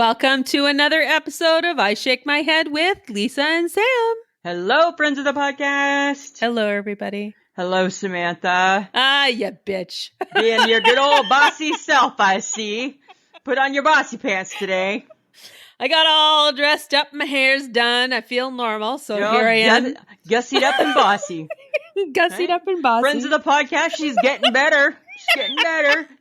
Welcome to another episode of I Shake My Head with Lisa and Sam. Hello, friends of the podcast. Hello, everybody. Hello, Samantha. Ah, you bitch. Being your good old bossy self, I see. Put on your bossy pants today. I got all dressed up. My hair's done. I feel normal. So here I am. Gussied up and bossy. Gussied up and bossy. Friends of the podcast, she's getting better.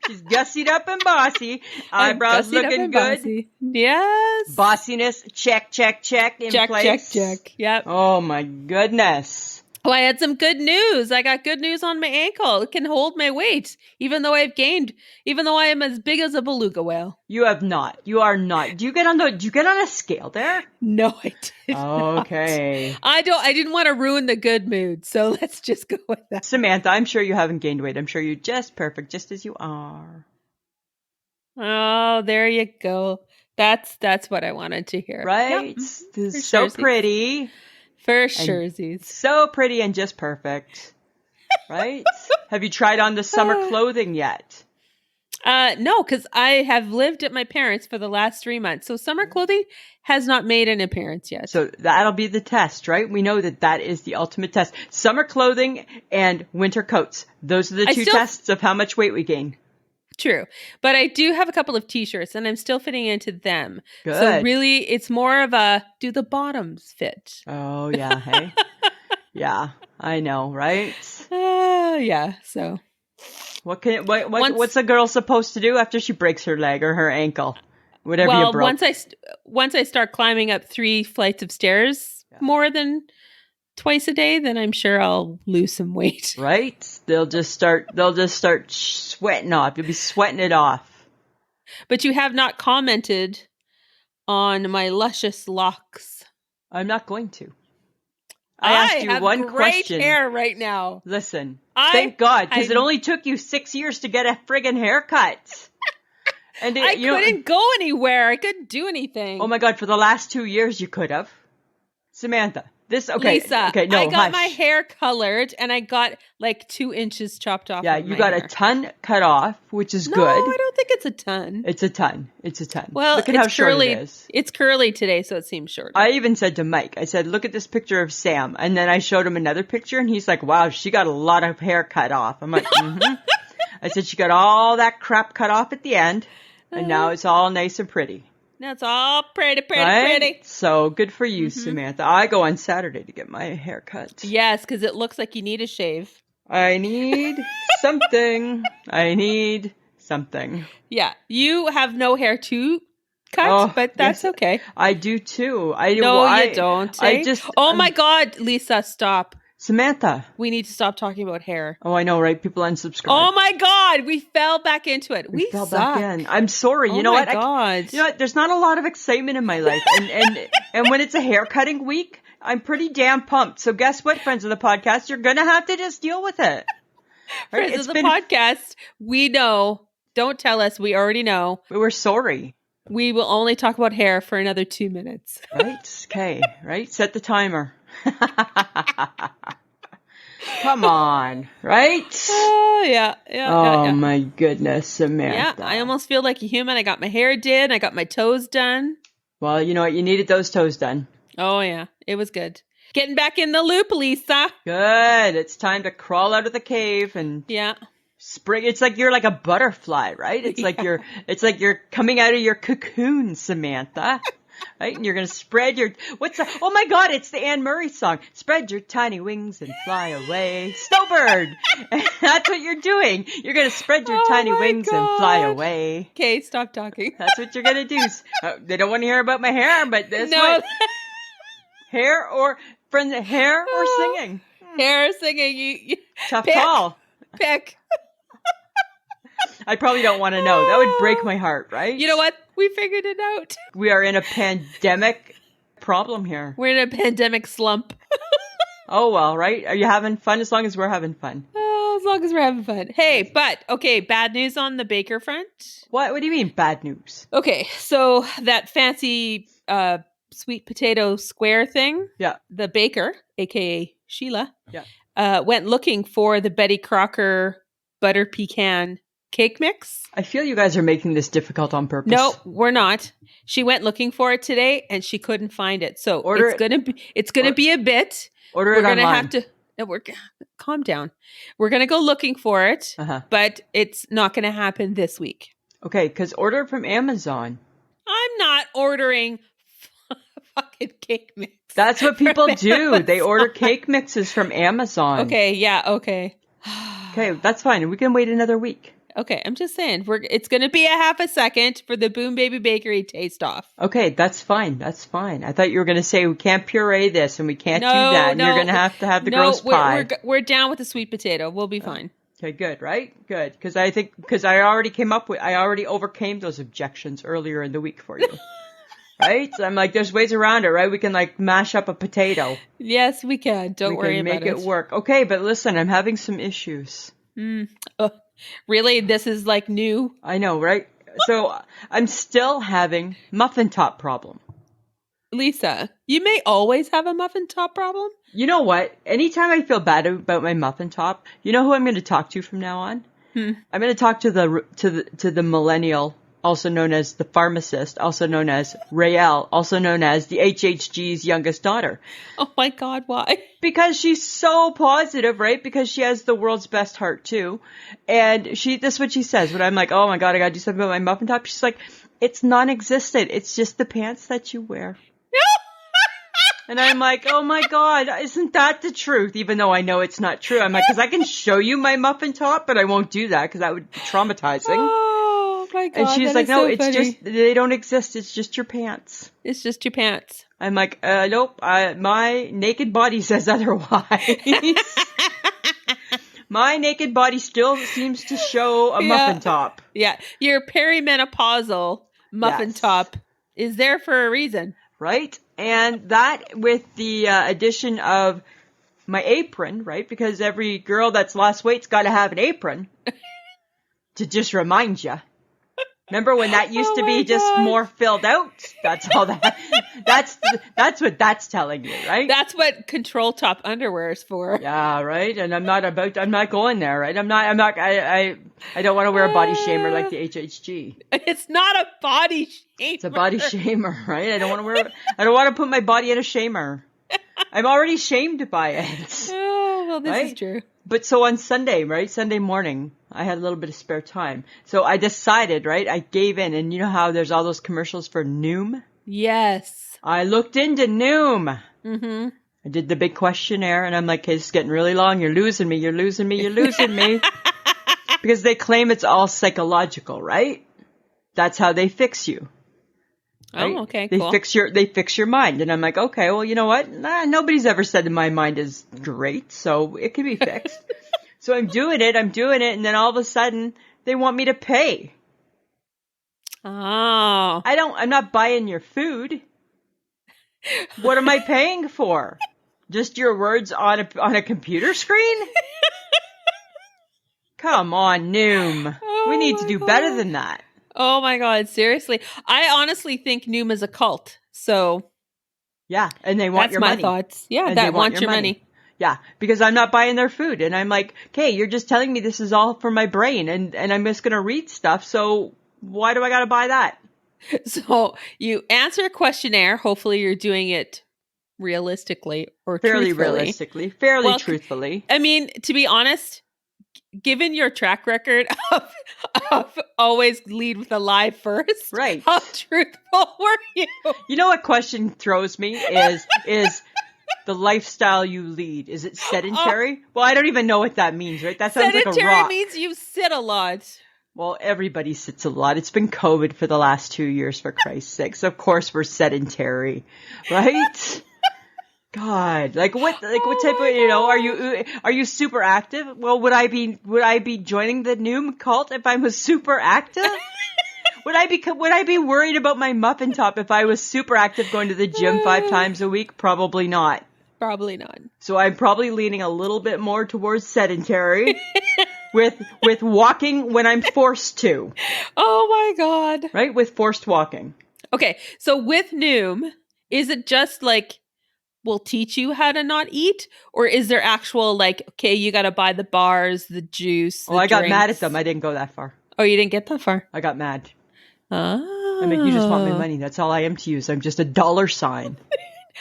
She's gussied up and bossy. Eyebrows looking good. Bossy. Yes. Bossiness, check in place. Check. Yep. Oh my goodness. Oh, I had some good news. I got good news on my ankle. It can hold my weight, even though I've gained, even though I am as big as a beluga whale. You have not. You are not. Do you get on a scale there? No, I did Okay. not. I didn't want to ruin the good mood, so let's just go with that. Samantha, I'm sure you haven't gained weight. I'm sure you're just perfect, just as you are. Oh, there you go. That's what I wanted to hear. Right? Yep. This is so pretty. For sure. So pretty and just perfect. Right? Have you tried on the summer clothing yet? No, because I have lived at my parents' for the last 3 months. So summer clothing has not made an appearance yet. So that'll be the test, right? We know that is the ultimate test. Summer clothing and winter coats. Those are the two tests of how much weight we gain. True. But I do have a couple of t-shirts and I'm still fitting into them. Good. So really, it's more of a, do the bottoms fit? Oh, yeah. Hey? Yeah, I know, right? Yeah. So what's a girl supposed to do after she breaks her leg or her ankle? Whatever you broke. Once I start climbing up 3 flights of stairs more than twice a day, then I'm sure I'll lose some weight. Right? They'll just start sweating off. You'll be sweating it off. But you have not commented on my luscious locks. I'm not going to. I asked you one question. I have great hair right now. Listen, thank God, because it only took you 6 years to get a friggin' haircut. And I couldn't go anywhere. I couldn't do anything. Oh my God, for the last 2 years you could have. Samantha. Lisa, okay, no, I got my hair colored and I got like 2 inches chopped off. Yeah, you got a ton cut off, which is good. No, I don't think it's a ton. It's a ton. Well, look at how short it is. It's curly today, so it seems short. I even said to Mike, I said, look at this picture of Sam. And then I showed him another picture and he's like, wow, she got a lot of hair cut off. I'm like, mm-hmm. I said, she got all that crap cut off at the end. And now it's all nice and pretty. Now it's all pretty. So good for you, Samantha. I go on Saturday to get my hair cut. Yes, because it looks like you need a shave. I need something. Yeah, you have no hair to cut, but that's okay. I do too. You don't. Oh my God, Lisa, stop. Samantha. We need to stop talking about hair. Oh, I know, right? People unsubscribe. Oh my God, we fell back into it. We fell suck. back in. I'm sorry. You know what? God. You know what? There's not a lot of excitement in my life. And when it's a hair cutting week, I'm pretty damn pumped. So guess what, friends of the podcast? You're going to have to just deal with it. Right? Friends of the podcast, we know. Don't tell us. We already know. We're sorry. We will only talk about hair for another 2 minutes. Right? Okay. Right? Set the timer. Come on, right? Oh, yeah. Oh, my goodness, Samantha. Yeah, I almost feel like a human. I got my hair did. I got my toes done. Well, you know what? You needed those toes done. Oh, yeah. It was good. Getting back in the loop, Lisa. Good. It's time to crawl out of the cave and spring. It's like you're like a butterfly, right? It's like you're coming out of your cocoon, Samantha. Right? And you're going to spread your, oh my God, it's the Anne Murray song. Spread your tiny wings and fly away. Snowbird. That's what you're doing. You're going to spread your tiny wings and fly away. Okay, stop talking. That's what you're going to do. They don't want to hear about my hair, but this one. Hair or singing? Hair or singing. Tough call. Pick. I probably don't want to know. That would break my heart, right? You know what? We figured it out. We are in a pandemic problem here. We're in a pandemic slump. Oh, well, right? Are you having fun as long as we're having fun? Oh, as long as we're having fun. Hey, but, okay, bad news on the baker front. What do you mean, bad news? Okay, so that fancy sweet potato square thing. Yeah. The baker, a.k.a. Sheila, went looking for the Betty Crocker butter pecan cake mix. I feel you guys are making this difficult on purpose. No, we're not. She went looking for it today and she couldn't find it. So it's gonna be a bit. Order We're it gonna online. have to. Calm down. We're gonna go looking for it, but it's not gonna happen this week. Okay, because order it from Amazon. I'm not ordering fucking cake mix. That's what people do. They order cake mixes from Amazon. Okay, yeah, okay. Okay, that's fine. We can wait another week. Okay, I'm just saying it's going to be a half a second for the Boom Baby Bakery taste off. Okay, that's fine. That's fine. I thought you were going to say we can't puree this and we can't do that. And you're going to have the gross pie. We're down with the sweet potato. We'll be fine. Okay, good, right? Good. Because I already overcame those objections earlier in the week for you. Right? So I'm like, there's ways around it, right? We can like mash up a potato. Yes, we can. Don't worry about it. We can make it work. Okay, but listen, I'm having some issues. Really? This is like new? I know, right? So I'm still having muffin top problem. Lisa, you may always have a muffin top problem. You know what? Anytime I feel bad about my muffin top, you know who I'm going to talk to from now on? I'm going to talk to the millennial, also known as the pharmacist, also known as Raelle, also known as the HHG's youngest daughter. Oh my God, why? Because she's so positive, right? Because she has the world's best heart too. And this is what she says when I'm like, oh my God, I got to do something about my muffin top. She's like, it's non-existent. It's just the pants that you wear. And I'm like, oh my God, isn't that the truth? Even though I know it's not true. I'm like, because I can show you my muffin top, but I won't do that because that would be traumatizing. Oh my God. And she's like, no, it's just, they don't exist. It's just your pants. It's just your pants. I'm like, nope, my naked body says otherwise. My naked body still seems to show a muffin top. Yeah, your perimenopausal muffin top is there for a reason. Right? And that with the addition of my apron, right? Because every girl that's lost weight's got to have an apron to just remind you. Remember when that used to be just more filled out? That's all that. That's what that's telling you, right? That's what control top underwear is for. Yeah, right. And I'm not going there, right? I don't want to wear a body shamer like the HHG. It's not a body shamer. It's a body shamer, right? I don't want to put my body in a shamer. I'm already shamed by it. Oh, well, this is true. But so on Sunday, right? Sunday morning, I had a little bit of spare time. So I decided, right? I gave in. And you know how there's all those commercials for Noom? Yes. I looked into Noom. Mm-hmm. I did the big questionnaire and I'm like, hey, it's getting really long. You're losing me. You're losing me. You're losing me. Because they claim it's all psychological, right? That's how they fix you. Right? Oh, okay, cool. They fix your mind. And I'm like, okay, well, you know what? Nobody's ever said that my mind is great, so it can be fixed. So I'm doing it, and then all of a sudden, they want me to pay. Oh. I'm not buying your food. What am I paying for? Just your words on a computer screen? Come on, Noom. We need to do better than that. Oh my God, seriously. I honestly think Noom is a cult. So yeah, and they want your money. That's my thoughts. Yeah, that want your money. Yeah, because I'm not buying their food. And I'm like, okay, you're just telling me this is all for my brain and I'm just going to read stuff. So why do I got to buy that? So you answer a questionnaire. Hopefully you're doing it realistically or fairly truthfully. Realistically, fairly truthfully. I mean, to be honest, given your track record of always lead with a lie first, right? How truthful were you? You know what question throws me is the lifestyle you lead. Is it sedentary? Well, I don't even know what that means, right? That sounds like a rock. Sedentary means you sit a lot. Well, everybody sits a lot. It's been COVID for the last 2 years, for Christ's sake. So of course we're sedentary, right? God, like what type of, are you super active? Well, would I be joining the Noom cult if I was super active? Would I be worried about my muffin top if I was super active going to the gym 5 times a week? Probably not. Probably not. So I'm probably leaning a little bit more towards sedentary with walking when I'm forced to. Oh my God. Right? With forced walking. Okay. So with Noom, is it just like will teach you how to not eat? Or is there actual like, okay, you got to buy the bars, the juice, the I got drinks? mad at them. I didn't go that far. Oh, you didn't get that far? I got mad. Oh. I'm like, you just want my money. That's all I am to you. I'm just a dollar sign.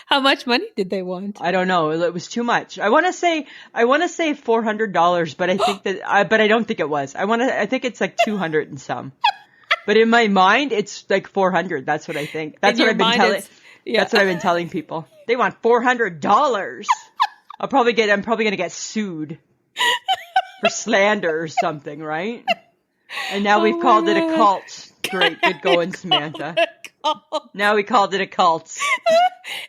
How much money did they want? I don't know. It was too much. I want to say $400, but I think but I don't think it was. I think it's like 200 and some. But in my mind, it's like 400. That's what I think. That's what I've been telling. That's what I've been telling people. They want $400. I'm probably going to get sued for slander or something, right? And now we've called it a cult. Great. Good going, Samantha. Now we called it a cult.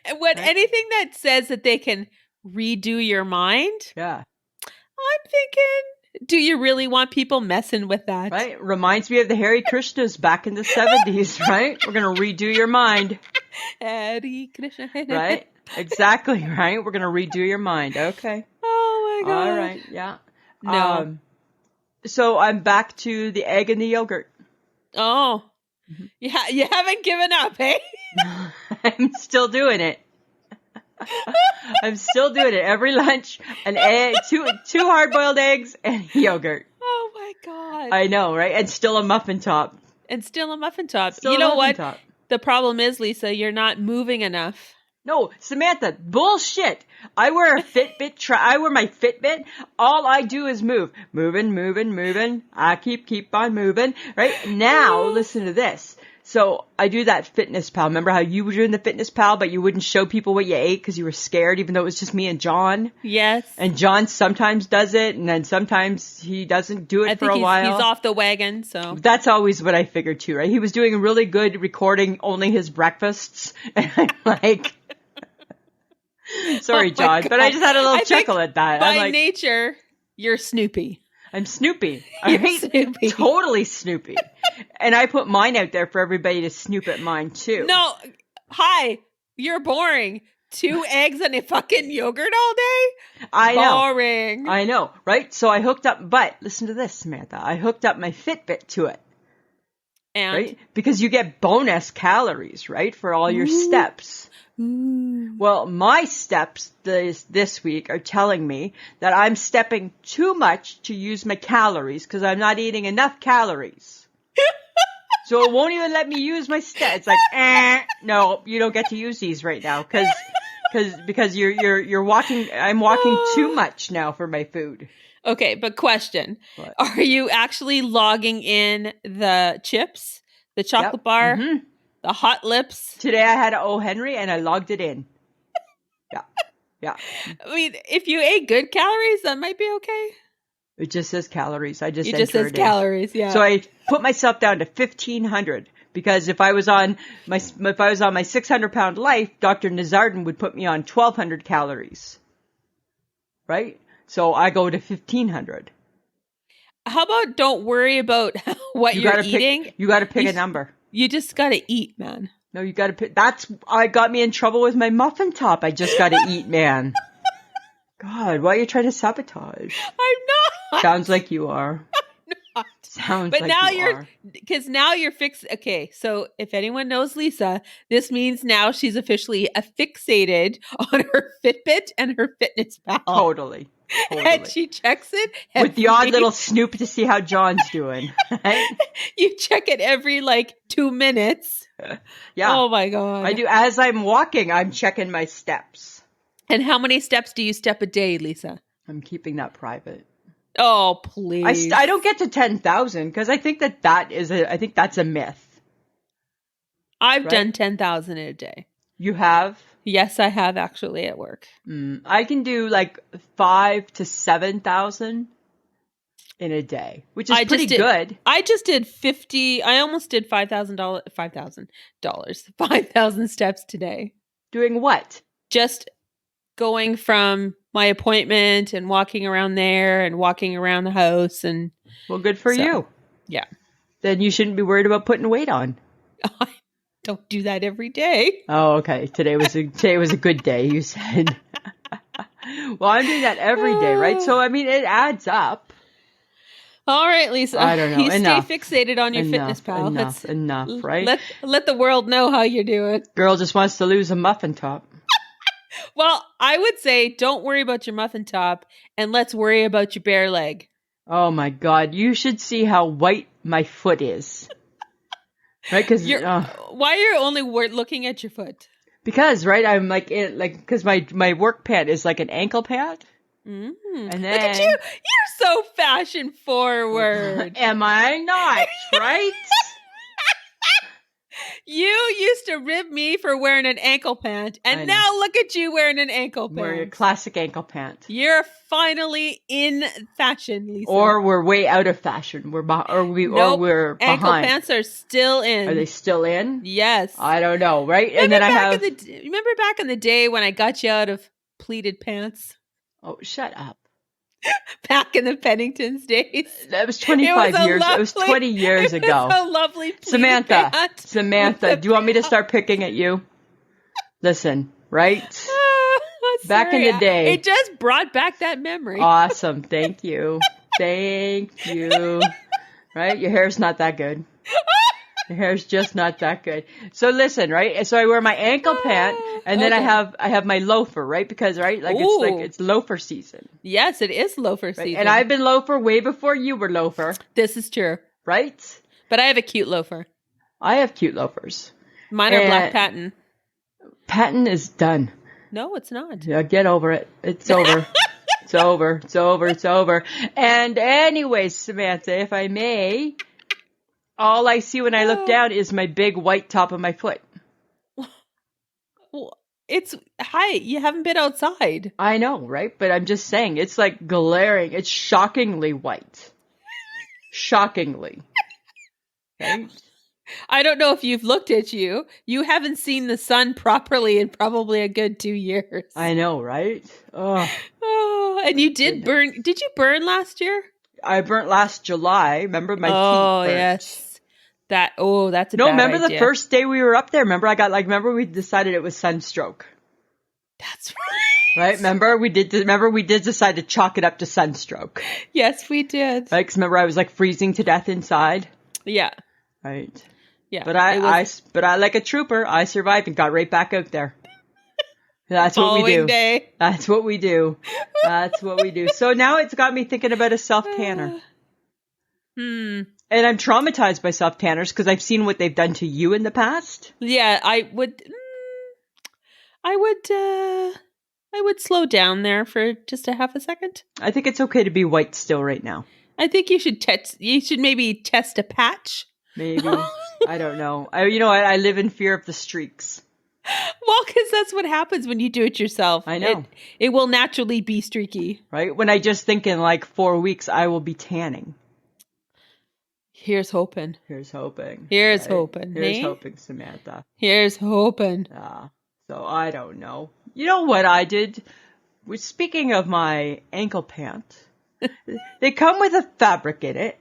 Anything that says that they can redo your mind. Yeah. I'm thinking, do you really want people messing with that? Right. Reminds me of the Hare Krishnas back in the 70s, right? We're going to redo your mind. Hare Krishna. Right. Exactly. Right. We're going to redo your mind. Okay. Oh my God. All right. Yeah. No. So I'm back to the egg and the yogurt. Oh. Yeah, you haven't given up, eh? I'm still doing it. I'm still doing it. Every lunch, an egg, two hard-boiled eggs and yogurt. Oh my God. I know, right? And still a muffin top. You know what? The problem is, Lisa, you're not moving enough. No, Samantha, bullshit. I wear a Fitbit. I wear my Fitbit. All I do is move. Moving. I keep on moving. Right? Now, listen to this. So I do that Fitness Pal. Remember how you were doing the Fitness Pal, but you wouldn't show people what you ate because you were scared, even though it was just me and John? Yes. And John sometimes does it, and then sometimes he doesn't do it for a while. He's off the wagon, so. That's always what I figured too, right? He was doing a really good recording only his breakfasts. And I'm like... Sorry, John, but I just had a little chuckle at that. By nature, you're Snoopy. I'm Snoopy. Snoopy. Totally Snoopy. And I put mine out there for everybody to snoop at mine too. No, hi, you're boring. 2 eggs and a fucking yogurt all day? I know. Boring. I know, right? So I hooked up, but listen to this, Samantha. I hooked up my Fitbit to it. And? Right? Because you get bonus calories, right? For all your steps. Well, my steps this week are telling me that I'm stepping too much to use my calories because I'm not eating enough calories. So it won't even let me use my steps. It's like, no, you don't get to use these right now because you're walking. I'm walking too much now for my food. Okay, but question: What? Are you actually logging in the chips, the chocolate bar? Mm-hmm. The hot lips. Today I had an O. Henry and I logged it in. Yeah. I mean, if you ate good calories, that might be okay. It just says calories. It just says calories, yeah. So I put myself down to 1,500 because if I was on my 600-pound life, Dr. Nazardin would put me on 1,200 calories. Right? So I go to 1,500. How about don't worry about what you're eating? You got to pick a number. You just got to eat, man. No, you got to pick. I got me in trouble with my muffin top. I just got to eat, man. God, why are you trying to sabotage? I'm not. Sounds like you are. I'm not. Sounds but like now you are. Because now you're fixed. Okay, so if anyone knows Lisa, this means now she's officially fixated on her Fitbit and her Fitness Pal. Totally. And she checks it with the odd little snoop to see how John's doing. Right? You check it every 2 minutes. Yeah. Oh my God. I do. As I'm walking, I'm checking my steps. And how many steps do you step a day, Lisa? I'm keeping that private. Oh, please. I don't get to 10,000 because I think I think that's a myth. I've done 10,000 in a day. You have? Yes, I have actually at work. I can do 5,000 to 7,000 in a day, which is pretty good. I just did 50. I almost did $5,000. $5,000 steps today. Doing what? Just going from my appointment and walking around there and walking around the house and. Well, good for you. Yeah. Then you shouldn't be worried about putting weight on. Don't do that every day. Oh, okay. Today was a good day, you said. Well, I'm doing that every day, right? So, I mean, it adds up. All right, Lisa. I don't know. You stay fixated on your Fitness Pal. Enough, right? Let the world know how you're doing. Girl just wants to lose a muffin top. Well, I would say don't worry about your muffin top and let's worry about your bare leg. Oh my God. You should see how white my foot is. Right? Why are you only looking at your foot? Because, right, I'm because my work pant is like an ankle pant. And then, look at you. You're so fashion forward. Am I not, right? You used to rib me for wearing an ankle pant, and now look at you wearing an ankle pant. Wearing a classic ankle pant. You're finally in fashion, Lisa. Or we're way out of fashion. We're behind. Ankle pants are still in. Are they still in? Yes. I don't know, right? Remember remember back in the day when I got you out of pleated pants? Oh, shut up. Back in the Pennington's days. That was 25 years. It was 20 years ago. It was a lovely Samantha, pant. Samantha, do you want me to start picking at you? Listen, right? Back in the day. It just brought back that memory. Awesome. Thank you. Thank you. Right? Your hair's not that good. Your hair's just not that good. So listen, right? So I wear my ankle pant, and then I have my loafer, right? Because it's loafer season. Yes, it is loafer season. And I've been loafer way before you were loafer. This is true, right? But I have a cute loafer. I have cute loafers. Mine are black patent. Patent is done. No, it's not. Yeah, get over it. It's over. It's over. It's over. It's over. And anyways, Samantha, if I may. All I see when I look down is my big white top of my foot. Well, you haven't been outside. I know, right? But I'm just saying, it's like glaring. It's shockingly white. Shockingly. Right? I don't know if you've looked at you. You haven't seen the sun properly in probably a good 2 years. I know, right? Oh, and you did burn. Did you burn last year? I burnt last July. Remember my teeth burnt. Yes. That's a bad remember idea. The first day we were up there? Remember we decided it was sunstroke. That's right. Right? Remember we did decide to chalk it up to sunstroke. Yes, we did. Right? 'Cause remember I was like freezing to death inside. Yeah. Right. Yeah. But I like a trooper, I survived and got right back out there. That's what we do. Day. That's what we do. That's what we do. So now it's got me thinking about a self-tanner. And I'm traumatized by self-tanners because I've seen what they've done to you in the past. Yeah, I would slow down there for just a half a second. I think it's okay to be white still right now. I think you should maybe test a patch. Maybe. I don't know. I live in fear of the streaks. Well, because that's what happens when you do it yourself. I know. It will naturally be streaky. Right? When I just think in like 4 weeks, I will be tanning. Here's hoping. Here's hoping. Here's hoping. Here's hoping, Samantha. Here's hoping. So I don't know. You know what I did? Speaking of my ankle pant, they come with a fabric in it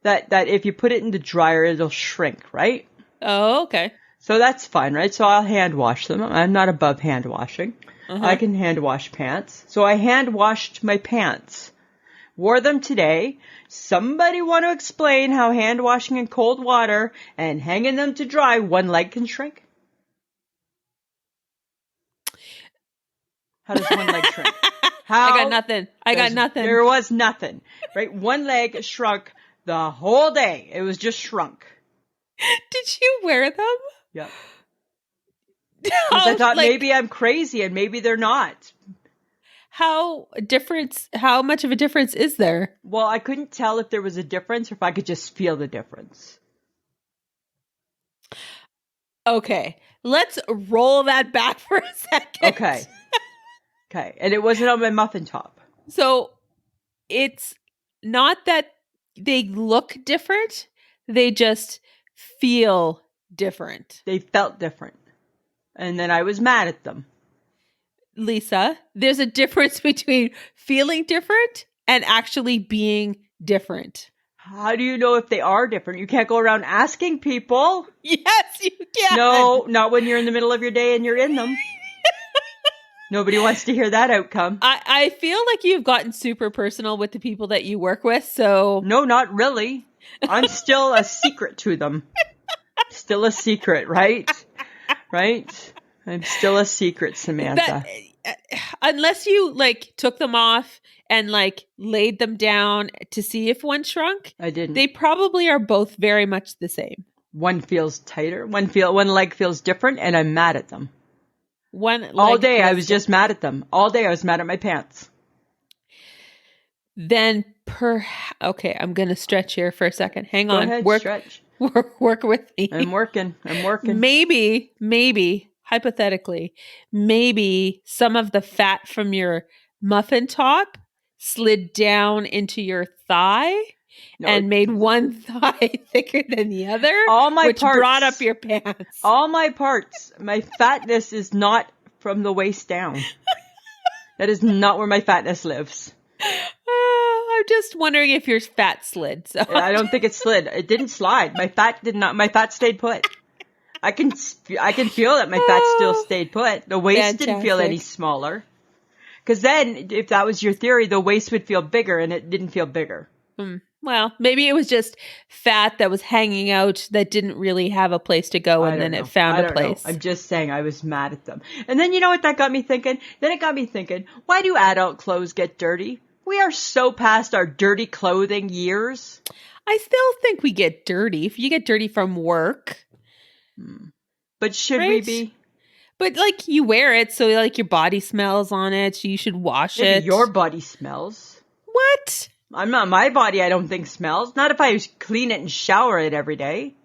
that if you put it in the dryer, it'll shrink, right? Oh, okay. So that's fine, right? So I'll hand wash them. I'm not above hand washing. I can hand wash pants. So I hand washed my pants. Wore them today. Somebody want to explain how hand washing in cold water and hanging them to dry, one leg can shrink? How does one leg shrink? I got nothing. There was nothing, right? One leg shrunk the whole day. It was just shrunk. Did you wear them? Yeah. Because I thought maybe I'm crazy and maybe they're not. How much of a difference is there? Well, I couldn't tell if there was a difference or if I could just feel the difference. Okay. Let's roll that back for a second. Okay. And it wasn't on my muffin top. So it's not that they look different. They just feel different. They felt different. And then I was mad at them. Lisa, there's a difference between feeling different and actually being different. How do you know if they are different? You can't go around asking people. Yes, you can. No, not when you're in the middle of your day and you're in them. Nobody wants to hear that outcome. I feel like you've gotten super personal with the people that you work with, so... No, not really. I'm still a secret to them. Still a secret, right? Right? I'm still a secret, Samantha. Unless you like took them off and like laid them down to see if one shrunk. I didn't. They probably are both very much the same. One feels tighter. One leg feels different, and I'm mad at them. All day I was just mad at them. All day I was mad at my pants. Then okay, I'm gonna stretch here for a second. Hang on. Go ahead, stretch. Work with me. I'm working. Maybe, hypothetically, maybe some of the fat from your muffin top slid down into your thigh and made one thigh thicker than the other, which brought up your pants. All my parts. My fatness is not from the waist down. That is not where my fatness lives. I'm just wondering if your fat slid. So I don't think it slid. It didn't slide. My fat did not. My fat stayed put. I can feel that my fat still stayed put. The waist didn't feel any smaller. Because then, if that was your theory, the waist would feel bigger, and it didn't feel bigger. Well, maybe it was just fat that was hanging out that didn't really have a place to go, and then it found a place. I'm just saying I was mad at them. And then you know what that got me thinking? Then it got me thinking, why do adult clothes get dirty? We are so past our dirty clothing years. I still think we get dirty. If you get dirty from work. But should we be? But like you wear it, so like your body smells on it. So you should wash it. Your body smells. What? My body I don't think smells. Not if I clean it and shower it every day.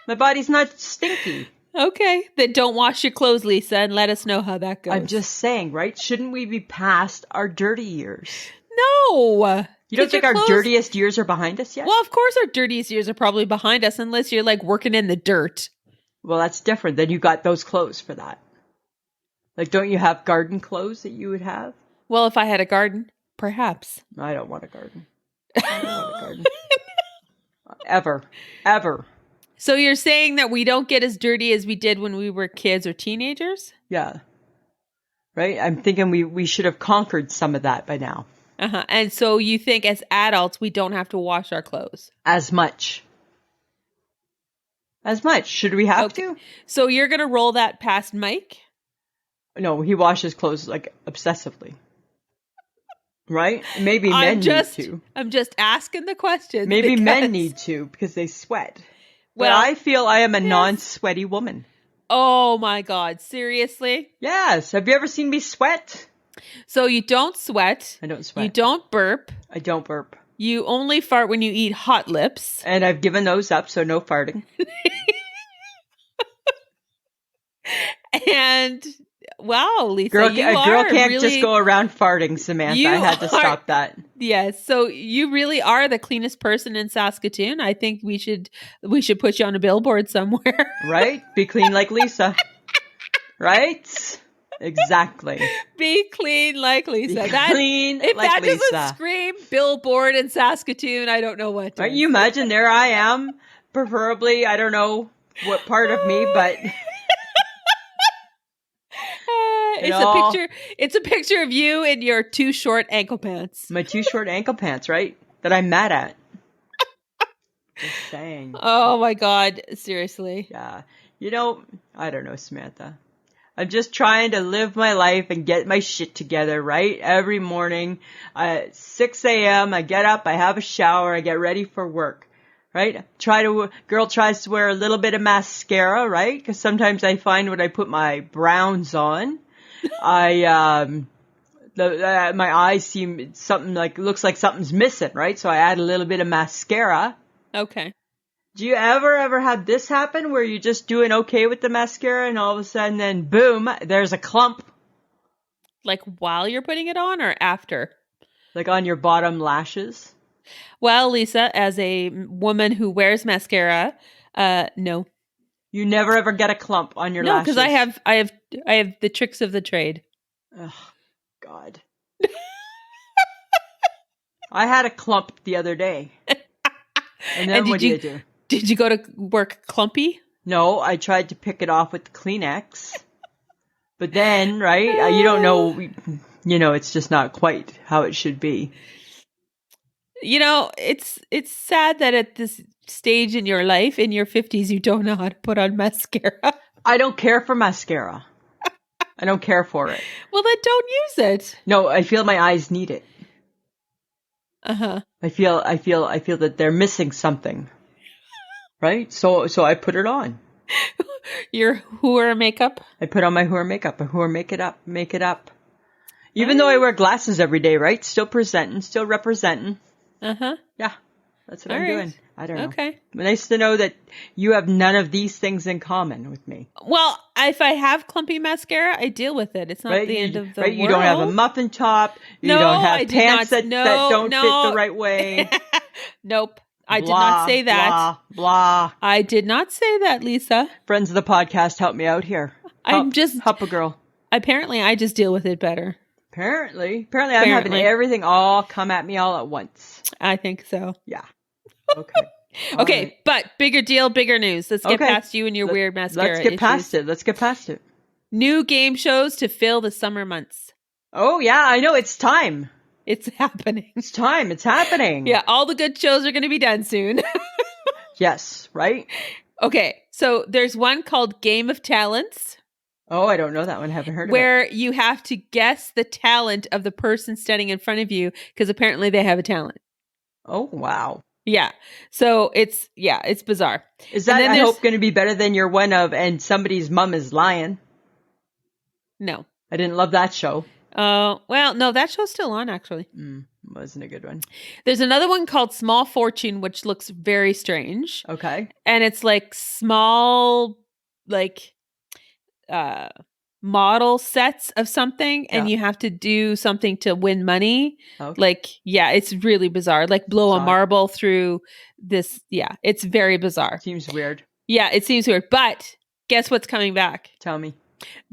My body's not stinky. Okay, then don't wash your clothes, Lisa, and let us know how that goes. I'm just saying, right? Shouldn't we be past our dirty years? No. You don't think our dirtiest years are behind us yet? Well, of course our dirtiest years are probably behind us unless you're like working in the dirt. Well, that's different. Then you got those clothes for that. Like, don't you have garden clothes that you would have? Well, if I had a garden, perhaps. I don't want a garden. I don't want a garden. Ever. So you're saying that we don't get as dirty as we did when we were kids or teenagers? Yeah. Right? I'm thinking we should have conquered some of that by now. And so you think as adults, we don't have to wash our clothes? As much. Should we have to? So you're going to roll that past Mike? No, he washes clothes like obsessively. Right? Maybe men need to. I'm just asking the question. Maybe men need to because they sweat. Well, but I feel I am a non-sweaty woman. Oh my God. Seriously? Yes. Have you ever seen me sweat? So you don't sweat. I don't sweat. You don't burp. I don't burp. You only fart when you eat hot lips. And I've given those up, so no farting. And wow, Lisa, a girl can't really, just go around farting, Samantha. I had to stop that. Yes, so you really are the cleanest person in Saskatoon. I think we should put you on a billboard somewhere. Right? Be clean like Lisa. Right? Exactly. Be clean like Lisa. If that doesn't scream billboard in Saskatoon, I don't know what does. Right? You imagine there I am, preferably, I don't know what part of me, but... It's a picture of you in your too short ankle pants. My too short ankle pants, right? That I'm mad at. Just saying. Oh my God. Seriously. Yeah. I don't know, Samantha. I'm just trying to live my life and get my shit together, right? Every morning at 6 a.m. I get up, I have a shower, I get ready for work. Right? Girl tries to wear a little bit of mascara, right? Because sometimes I find when I put my browns on, my eyes seem looks like something's missing, right? So I add a little bit of mascara. Okay. Do you ever have this happen where you're just doing okay with the mascara and all of a sudden then boom, there's a clump? Like while you're putting it on or after? Like on your bottom lashes? Well, Lisa, as a woman who wears mascara, no. You never ever get a clump on your lashes? No, because I have the tricks of the trade. Oh, God. I had a clump the other day. And then what do you do? Did you go to work clumpy? No, I tried to pick it off with the Kleenex. But then, right, you don't know, it's just not quite how it should be. It's sad that at this stage in your life, in your 50s, you don't know how to put on mascara. I don't care for mascara. I don't care for it. Well, then don't use it. No, I feel my eyes need it. Uh-huh. I feel that they're missing something. Right? So I put it on. Your hooer makeup? I put on my hooer makeup. I hooer make it up. Even though I wear glasses every day, right? Still presenting, still representing. Uh-huh. Yeah. That's what I'm doing. I don't know. Okay. Nice to know that you have none of these things in common with me. Well, if I have clumpy mascara, I deal with it. It's not the end of the world. You don't have a muffin top. You don't have pants that don't fit the right way. Nope. I did not say that. Blah. I did not say that, Lisa. Friends of the podcast, help me out here. Help a girl. Apparently, I just deal with it better. Apparently, I'm having everything all come at me all at once. I think so. Yeah. Okay. Okay, right. but bigger deal, bigger news. Let's get past you and your weird mascara Let's get past it. New game shows to fill the summer months. Oh, yeah, I know. It's time. It's happening. It's time. It's happening. Yeah, all the good shows are going to be done soon. Yes, right? Okay, so there's one called Game of Talents. Oh, I don't know that one. I haven't heard of it. Where you have to guess the talent of the person standing in front of you because apparently they have a talent. Oh, wow. Yeah. So it's bizarre. Is that, I hope, going to be better than your one of, and somebody's mom is lying? No. I didn't love that show. Well, no, that show's still on, actually. Wasn't a good one. There's another one called Small Fortune, which looks very strange. Okay. And it's like small, like, model sets of something, and you have to do something to win money. Okay. Like, yeah, it's really bizarre. Like blow a marble through this. Yeah, it's very bizarre. Seems weird. Yeah, it seems weird. But guess what's coming back? Tell me.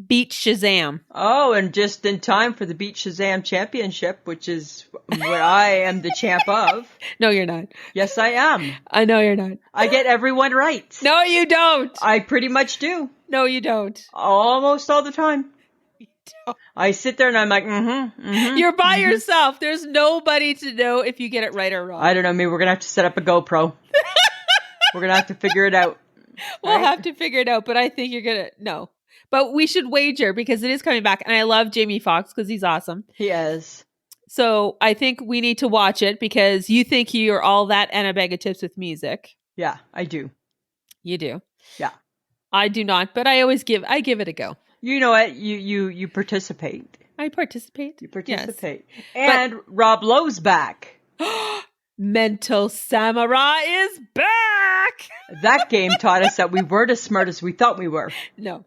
Beat Shazam. Oh, and just in time for the Beat Shazam Championship, which is where I am the champ of. No, you're not. Yes, I am. I know you're not. I get everyone right. No, you don't. I pretty much do. No, you don't. Almost all the time. You don't. I sit there and I'm like, You're by yourself. There's nobody to know if you get it right or wrong. I don't know. Maybe we're going to have to set up a GoPro. We're going to have to figure it out. We'll have to figure it out, but I think you're going to, no. But we should wager because it is coming back. And I love Jamie Foxx because he's awesome. He is. So I think we need to watch it because you think you're all that and a bag of chips with music. Yeah, I do. You do? Yeah. I do not, but I give it a go. You know what? You participate. I participate. You participate. Yes. And Rob Lowe's back. Mental Samurai is back. That game taught us that we weren't as smart as we thought we were. No.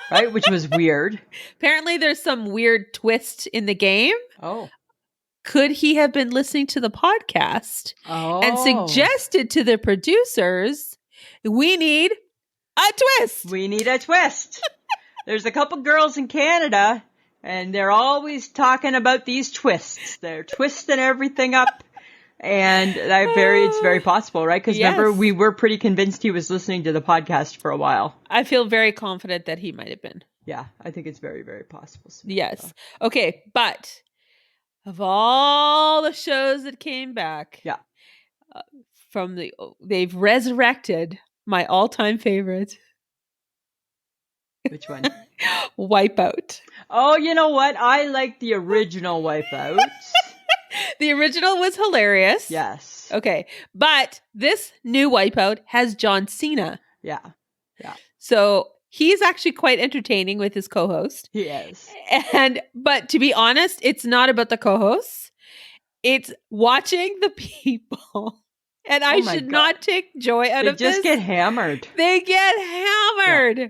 Right? Which was weird. Apparently there's some weird twist in the game. Oh. Could he have been listening to the podcast and suggested to the producers, we need a twist. We need a twist. There's a couple girls in Canada and they're always talking about these twists. They're twisting everything up. And it's very possible, right? Because remember, we were pretty convinced he was listening to the podcast for a while. I feel very confident that he might have been. Yeah, I think it's very, very possible. Yes. Okay, but of all the shows that came back, they've resurrected my all-time favorite. Which one? Wipeout. Oh, you know what? I like the original Wipeout. The original was hilarious. Yes. Okay. But this new Wipeout has John Cena. Yeah. Yeah. So he's actually quite entertaining with his co-host. He is. But to be honest, it's not about the co-hosts. It's watching the people. And I should not take joy out of this. They just get hammered. They get hammered. Yeah.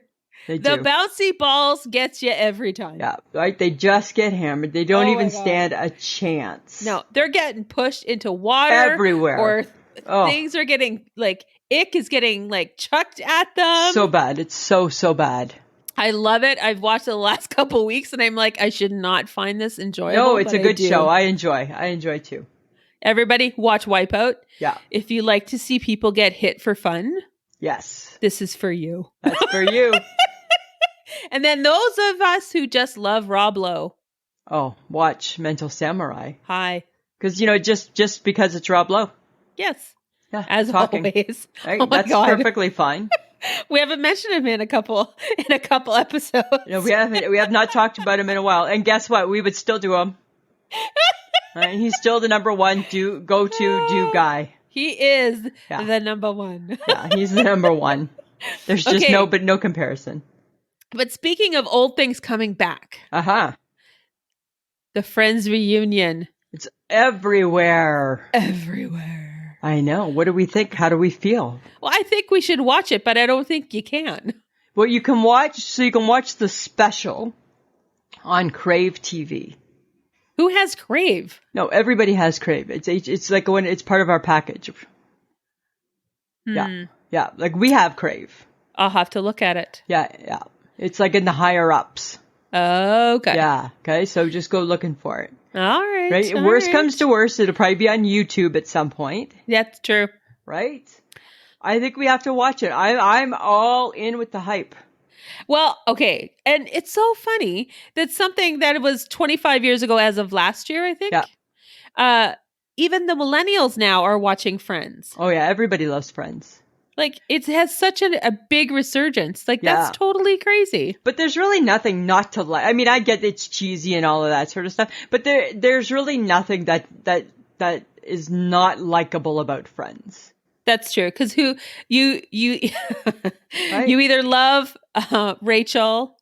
They do. The bouncy balls gets you every time. Yeah, right. They just get hammered. They don't even stand a chance. No, they're getting pushed into water everywhere, or things are getting ick is getting chucked at them. So bad. It's so bad. I love it. I've watched it the last couple of weeks, and I'm like, I should not find this enjoyable. No, it's a good show. I enjoy too. Everybody, watch Wipeout. Yeah. If you like to see people get hit for fun, yes, this is for you. That's for you. And then those of us who just love Rob Lowe. Oh, watch Mental Samurai. Hi. Because, just because it's Rob Lowe. Yes. Yeah. As always. Right? Oh That's perfectly fine. We haven't mentioned him in a couple episodes. No, we haven't. We have not talked about him in a while. And guess what? We would still do him. Right? He's still the number one go-to guy. He is the number one. Yeah, he's the number one. There's just no comparison. But speaking of old things coming back. Uh-huh. The Friends reunion. It's everywhere. Everywhere. I know. What do we think? How do we feel? Well, I think we should watch it, but I don't think you can. Well, you can watch the special on Crave TV. Who has Crave? No, everybody has Crave. It's like when it's part of our package. Yeah. Yeah. Like we have Crave. I'll have to look at it. Yeah. It's like in the higher ups. Oh, okay. Yeah. Okay. So just go looking for it. All right. Right. Worst comes to worst, it'll probably be on YouTube at some point. That's true. Right. I think we have to watch it. I'm all in with the hype. Well, okay. And it's so funny that something that was 25 years ago as of last year, I think. Yeah. Even the millennials now are watching Friends. Oh, yeah. Everybody loves Friends. Like, it has such a big resurgence. Like, that's totally crazy. But there's really nothing not to like. I mean, I get it's cheesy and all of that sort of stuff. But there's really nothing that is not likable about Friends. That's true. Because you right? You either love Rachel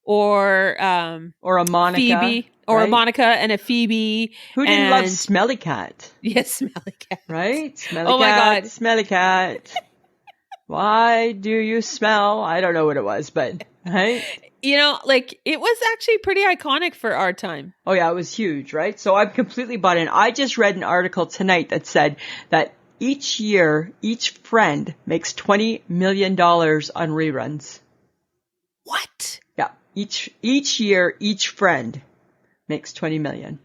or a Monica. Phoebe. Or a Monica and a Phoebe. Who didn't love Smelly Cat? Yes, Smelly Cat. Right? Smelly Cat. My God. Smelly Cat. Why do you smell? I don't know what it was, but, right? You know, like, it was actually pretty iconic for our time. Oh, yeah, it was huge, right? So I'm completely bought in. I just read an article tonight that said that each year, each friend makes $20 million on reruns. What? Yeah. Each year, each friend makes $20 million.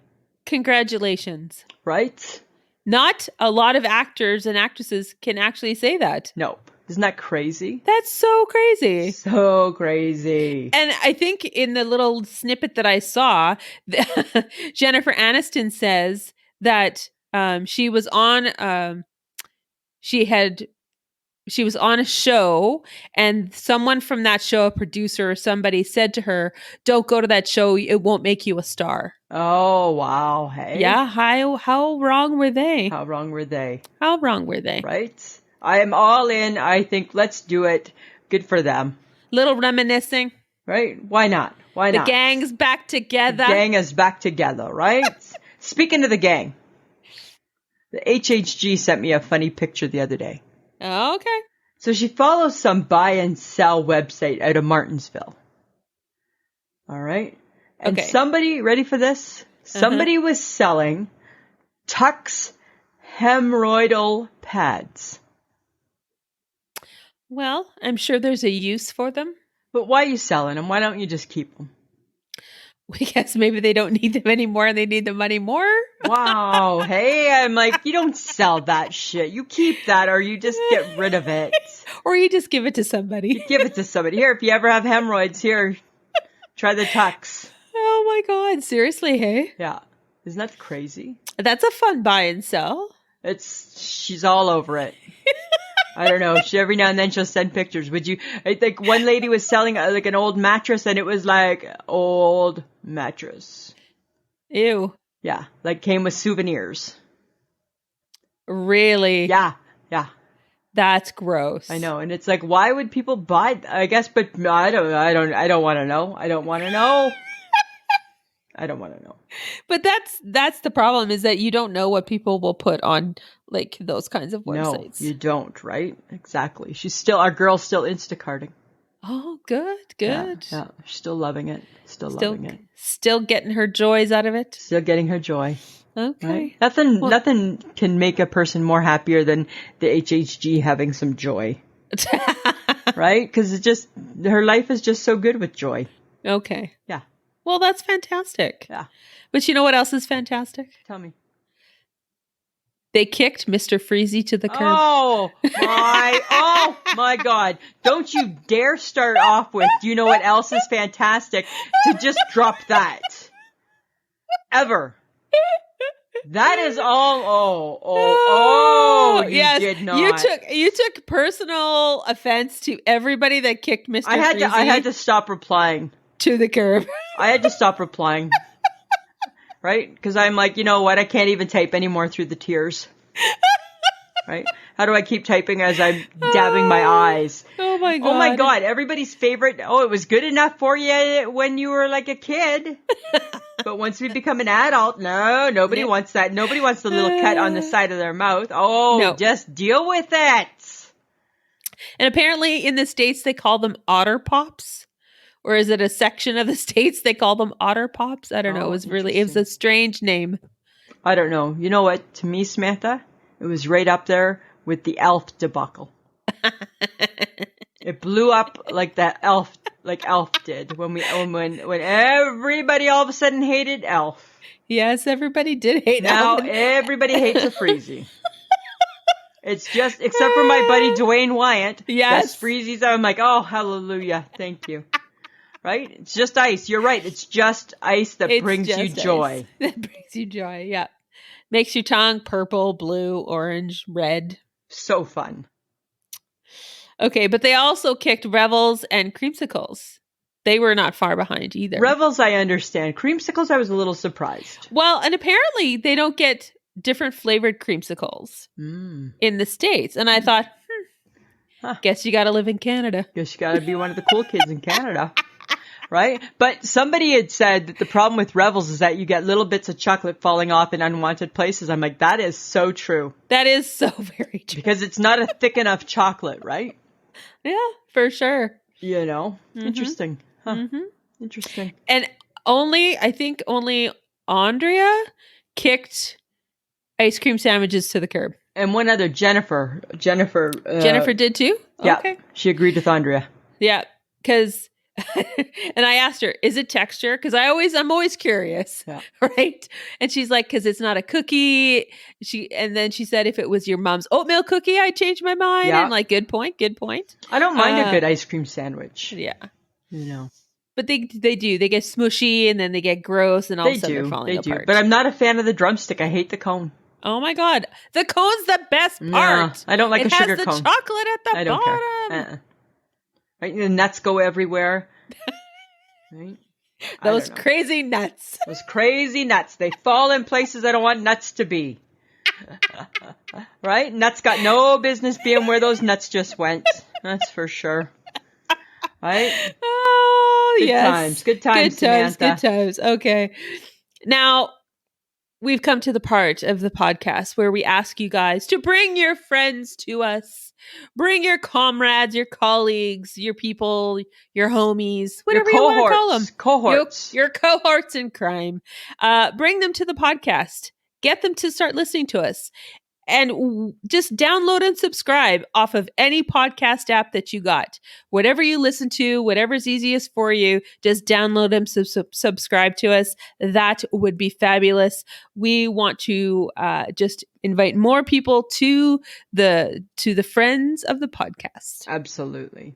Congratulations. Right? Not a lot of actors and actresses can actually say that. No. Isn't that crazy? That's so crazy. So crazy. And I think in the little snippet that I saw, Jennifer Aniston says that she was on she was on a show and someone from that show, a producer or somebody, said to her, "Don't go to that show. It won't make you a star." Oh, wow. Hey. Yeah. How wrong were they? How wrong were they? How wrong were they? Right. I am all in. I think let's do it. Good for them. Little reminiscing. Right. Why not? Why not? The gang's back together. The gang is back together, right? Speaking of the gang, the HHG sent me a funny picture the other day. Oh, okay. So she follows some buy and sell website out of Martinsville. All right. And somebody, ready for this? Somebody was selling Tuck's hemorrhoidal pads. Well, I'm sure there's a use for them. But why are you selling them? Why don't you just keep them? Because maybe they don't need them anymore and they need the money more. Wow. Hey, I'm like, you don't sell that shit. You keep that or you just get rid of it. Or you just give it to somebody. You give it to somebody. Here, if you ever have hemorrhoids, here, try the Tucks. Oh my God. Seriously, hey? Yeah. Isn't that crazy? That's a fun buy and sell. She's all over it. I don't know. Every now and then she'll send pictures. I think one lady was selling like an old mattress and it was like old mattress. Ew. Yeah. Like came with souvenirs. Really? Yeah. Yeah. That's gross. I know. And it's like, why would people buy, I guess, but I don't want to know. I don't want to know. I don't want to know. But that's the problem, is that you don't know what people will put on like those kinds of websites. No, you don't, right? Exactly. Our girl's still Instacarting. Oh, good. Yeah, she's still loving it. Loving it. Still getting her joys out of it. Still getting her joy. Okay. Right? Nothing can make a person more happier than the HHG having some joy. Right? Because her life is just so good with joy. Okay. Yeah. Well, that's fantastic. Yeah. But you know what else is fantastic? Tell me. They kicked Mr. Freezie to the curb. Oh my God. Don't you dare start off with, do you know what else is fantastic? To just drop that. Ever. That is all. Oh, you yes. did not. You took personal offense to everybody that kicked Mr. Freezie. I had to stop replying to the curb. I had to stop replying. Right? Because I'm like, you know what? I can't even type anymore through the tears. Right? How do I keep typing as I'm dabbing my eyes? Oh my God. Oh my God. Everybody's favorite. Oh, it was good enough for you when you were like a kid. But once we become an adult, nobody wants that. Nobody wants the little cut on the side of their mouth. Oh, no. Just deal with it. And apparently in the States, they call them otter pops. Or is it a section of the States they call them otter pops? I don't know. It was a strange name. I don't know. You know what? To me, Samantha, it was right up there with the Elf debacle. It blew up like that Elf did when everybody all of a sudden hated Elf. Yes, everybody did hate Elf. Now everybody hates a Freezie. It's just, except for my buddy Dwayne Wyatt. Yes. That's Freezies. I'm like, oh, hallelujah. Thank you. Right? It's just ice. You're right. It's just ice that brings you joy. That brings you joy, yeah. Makes your tongue purple, blue, orange, red. So fun. Okay, but they also kicked Revels and Creamsicles. They were not far behind either. Revels, I understand. Creamsicles, I was a little surprised. Well, and apparently they don't get different flavored creamsicles in the States. And I thought, guess you got to live in Canada. Guess you got to be one of the cool kids in Canada. Right? But somebody had said that the problem with Revels is that you get little bits of chocolate falling off in unwanted places. I'm like, that is so true. That is so very true. Because it's not a thick enough chocolate, right? Yeah, for sure. You know? Mm-hmm. Interesting. Huh. Mm-hmm. Interesting. And I think only Andrea kicked ice cream sandwiches to the curb. And one other, Jennifer. Jennifer did too? Yeah. Okay. She agreed with Andrea. Yeah. Because... and I asked her, is it texture? Because I'm always curious, right? And she's like, because it's not a cookie. And then she said, if it was your mom's oatmeal cookie, I'd change my mind. Yeah. And like, good point. I don't mind a good ice cream sandwich. Yeah, you know, but they do. They get smushy and then they get gross, and all of a sudden they're falling apart. But I'm not a fan of the drumstick. I hate the cone. Oh my God, the cone's the best part. No, I don't like a sugar cone. It has the chocolate at the bottom. Care. Right? The nuts go everywhere. Right? Those crazy nuts. Those crazy nuts. They fall in places I don't want nuts to be. Right? Nuts got no business being where those nuts just went. That's for sure. Right? Oh, yes. Good times, Samantha. Good times. Okay. Now, we've come to the part of the podcast where we ask you guys to bring your friends to us. Bring your comrades, your colleagues, your people, your homies, whatever you want to call them. Cohorts. Your cohorts in crime. Bring them to the podcast. Get them to start listening to us. And just download and subscribe off of any podcast app that you got. Whatever you listen to, whatever's easiest for you, just download and subscribe to us. That would be fabulous. We want to just invite more people to the friends of the podcast. Absolutely.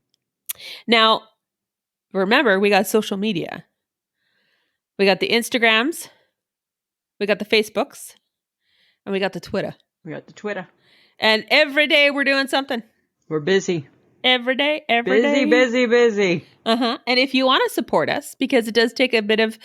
Now, remember, we got social media. We got the Instagrams, we got the Facebooks, and we got the Twitter. And every day we're doing something. We're busy. Every day. Busy. And if you want to support us, because it does take a bit of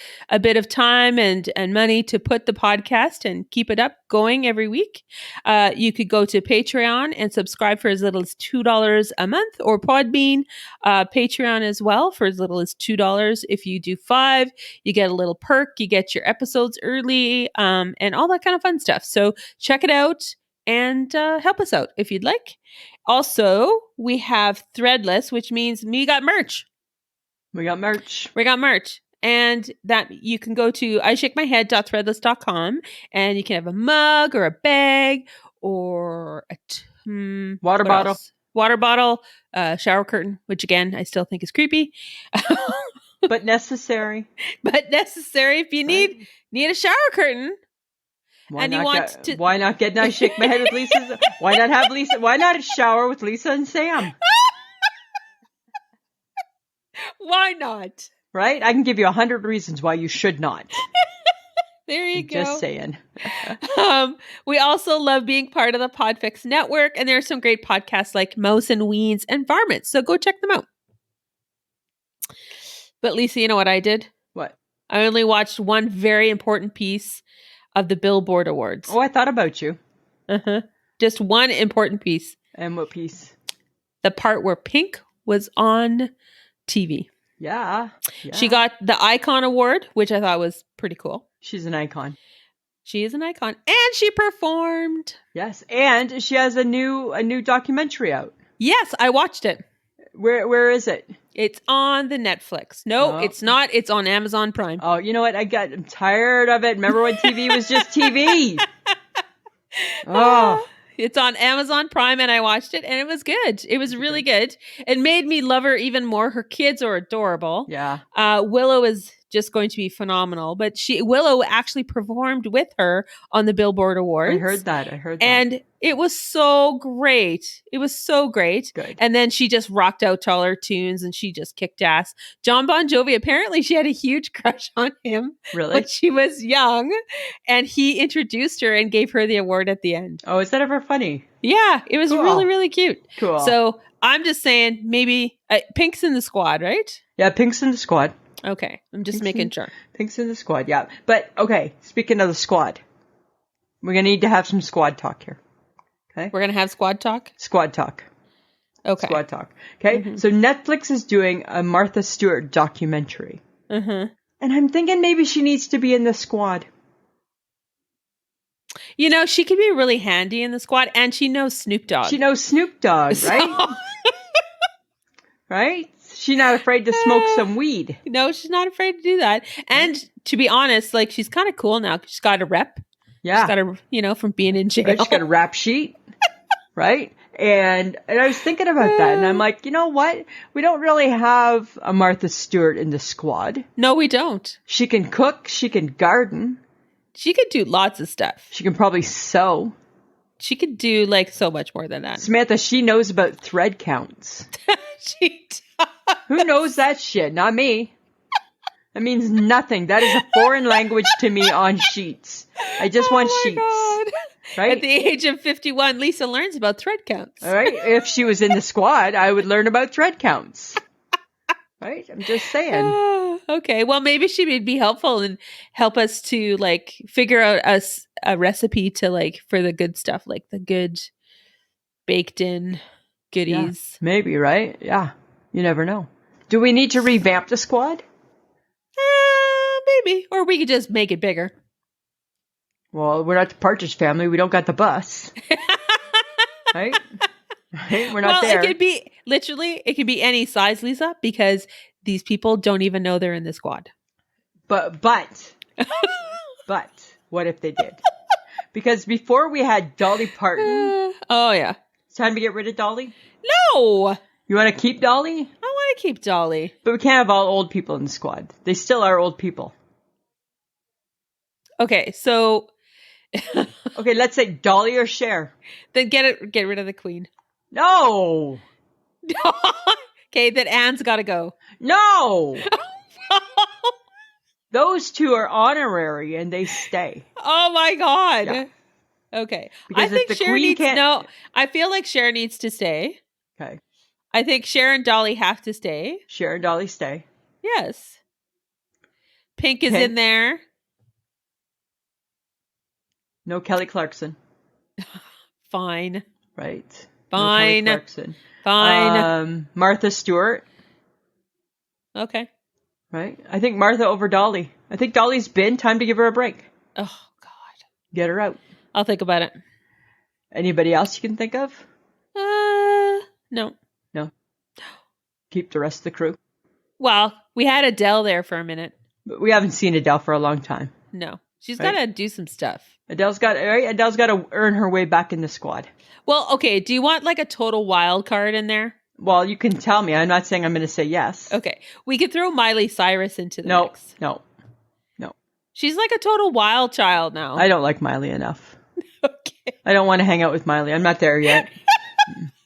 time and money to put the podcast and keep it up going every week, you could go to Patreon and subscribe for as little as $2 a month, or Podbean, Patreon as well for as little as $2. If you do $5, you get a little perk. You get your episodes early, and all that kind of fun stuff. So check it out and help us out if you'd like. Also, we have Threadless, which means we got merch. We got merch. And that you can go to ishakemyhead.threadless.com, and you can have a mug or a bag or a water bottle, shower curtain, which again, I still think is creepy. But necessary. If you need a shower curtain. Why not get nice shake my head with Lisa? Why not shower with Lisa and Sam? Why not? Right? I can give you 100 reasons why you should not. There you go. Just saying. We also love being part of the Podfix network, and there are some great podcasts like Mouse and Weens and Varmints, so go check them out. But Lisa, you know what I did? What? I only watched one very important piece of the Billboard Awards. Oh, I thought about you. Just one important piece. And what piece? The part where Pink was on TV. Yeah. She got the Icon Award, which I thought was pretty cool. She's an icon. She is an icon. And she performed. Yes. And she has a new documentary out. Yes, I watched it. Where is it? It's on the Netflix. No, it's not. It's on Amazon Prime. Oh, you know what? I'm tired of it. Remember when TV was just TV? Oh. It's on Amazon Prime, and I watched it, and it was good. It was really good. It made me love her even more. Her kids are adorable. Yeah. Willow is just going to be phenomenal, but Willow actually performed with her on the Billboard Awards. I heard that. And it was so great. It was so great. Good. And then she just rocked out to all her tunes, and she just kicked ass. John Bon Jovi, apparently she had a huge crush on him. Really? When she was young, and he introduced her and gave her the award at the end. Oh, is that ever funny? Yeah, it was really, really cute. Cool. So I'm just saying, maybe Pink's in the squad, right? Yeah, Pink's in the squad. Okay, I'm just making sure. Pink's in the squad, yeah. But, okay, speaking of the squad, we're going to need to have some squad talk here. Okay? We're going to have squad talk? Squad talk. Okay. Squad talk. Okay? So Netflix is doing a Martha Stewart documentary. And I'm thinking maybe she needs to be in the squad. You know, she could be really handy in the squad, and she knows Snoop Dogg. She knows Snoop Dogg, right? Right? She's not afraid to smoke some weed. No, she's not afraid to do that. And to be honest, like, she's kind of cool now. She's got a rep. Yeah. She's got a, from being in jail. Right? She's got a rap sheet. Right? And I was thinking about that, and I'm like, you know what? We don't really have a Martha Stewart in the squad. No, we don't. She can cook. She can garden. She could do lots of stuff. She can probably sew. She could do, like, so much more than that. Samantha, she knows about thread counts. She does. Who knows that shit? Not me. That means nothing. That is a foreign language to me on sheets. I just want sheets. God. Right? At the age of 51, Lisa learns about thread counts. All right. If she was in the squad, I would learn about thread counts. Right? I'm just saying. Okay. Well, maybe she would be helpful and help us to, like, figure out a recipe to, like, for the good stuff, like the good baked in goodies. Yeah, maybe, right? Yeah. You never know. Do we need to revamp the squad? Maybe. Or we could just make it bigger. Well, we're not the Partridge Family. We don't got the bus. Right? Right? We're not there. It could be, literally, it could be any size, Lisa, because these people don't even know they're in the squad. But, what if they did? Because before we had Dolly Parton. Oh, yeah. It's time to get rid of Dolly? No! You want to keep Dolly? I want to keep Dolly. But we can't have all old people in the squad. They still are old people. Okay, so... Okay, let's say Dolly or Cher. Then get rid of the queen. No! Okay, then Anne's got to go. No! Those two are honorary and they stay. Oh my God. Yeah. Okay. Because I think Cher needs no. I feel like Cher needs to stay. Okay. I think Cher and Dolly have to stay. Cher and Dolly stay. Yes. Pink is in there. No Kelly Clarkson. Fine. Right. Fine. No Kelly Clarkson. Fine. Martha Stewart. Okay. Right. I think Martha over Dolly. I think Dolly's been. Time to give her a break. Oh, God. Get her out. I'll think about it. Anybody else you can think of? No. No. Keep the rest of the crew. Well, we had Adele there for a minute. But we haven't seen Adele for a long time. No. She's got to do some stuff. Adele's got to earn her way back in the squad. Well, okay. Do you want like a total wild card in there? Well, you can tell me. I'm not saying I'm going to say yes. Okay. We could throw Miley Cyrus into the mix. No. She's like a total wild child now. I don't like Miley enough. Okay. I don't want to hang out with Miley. I'm not there yet.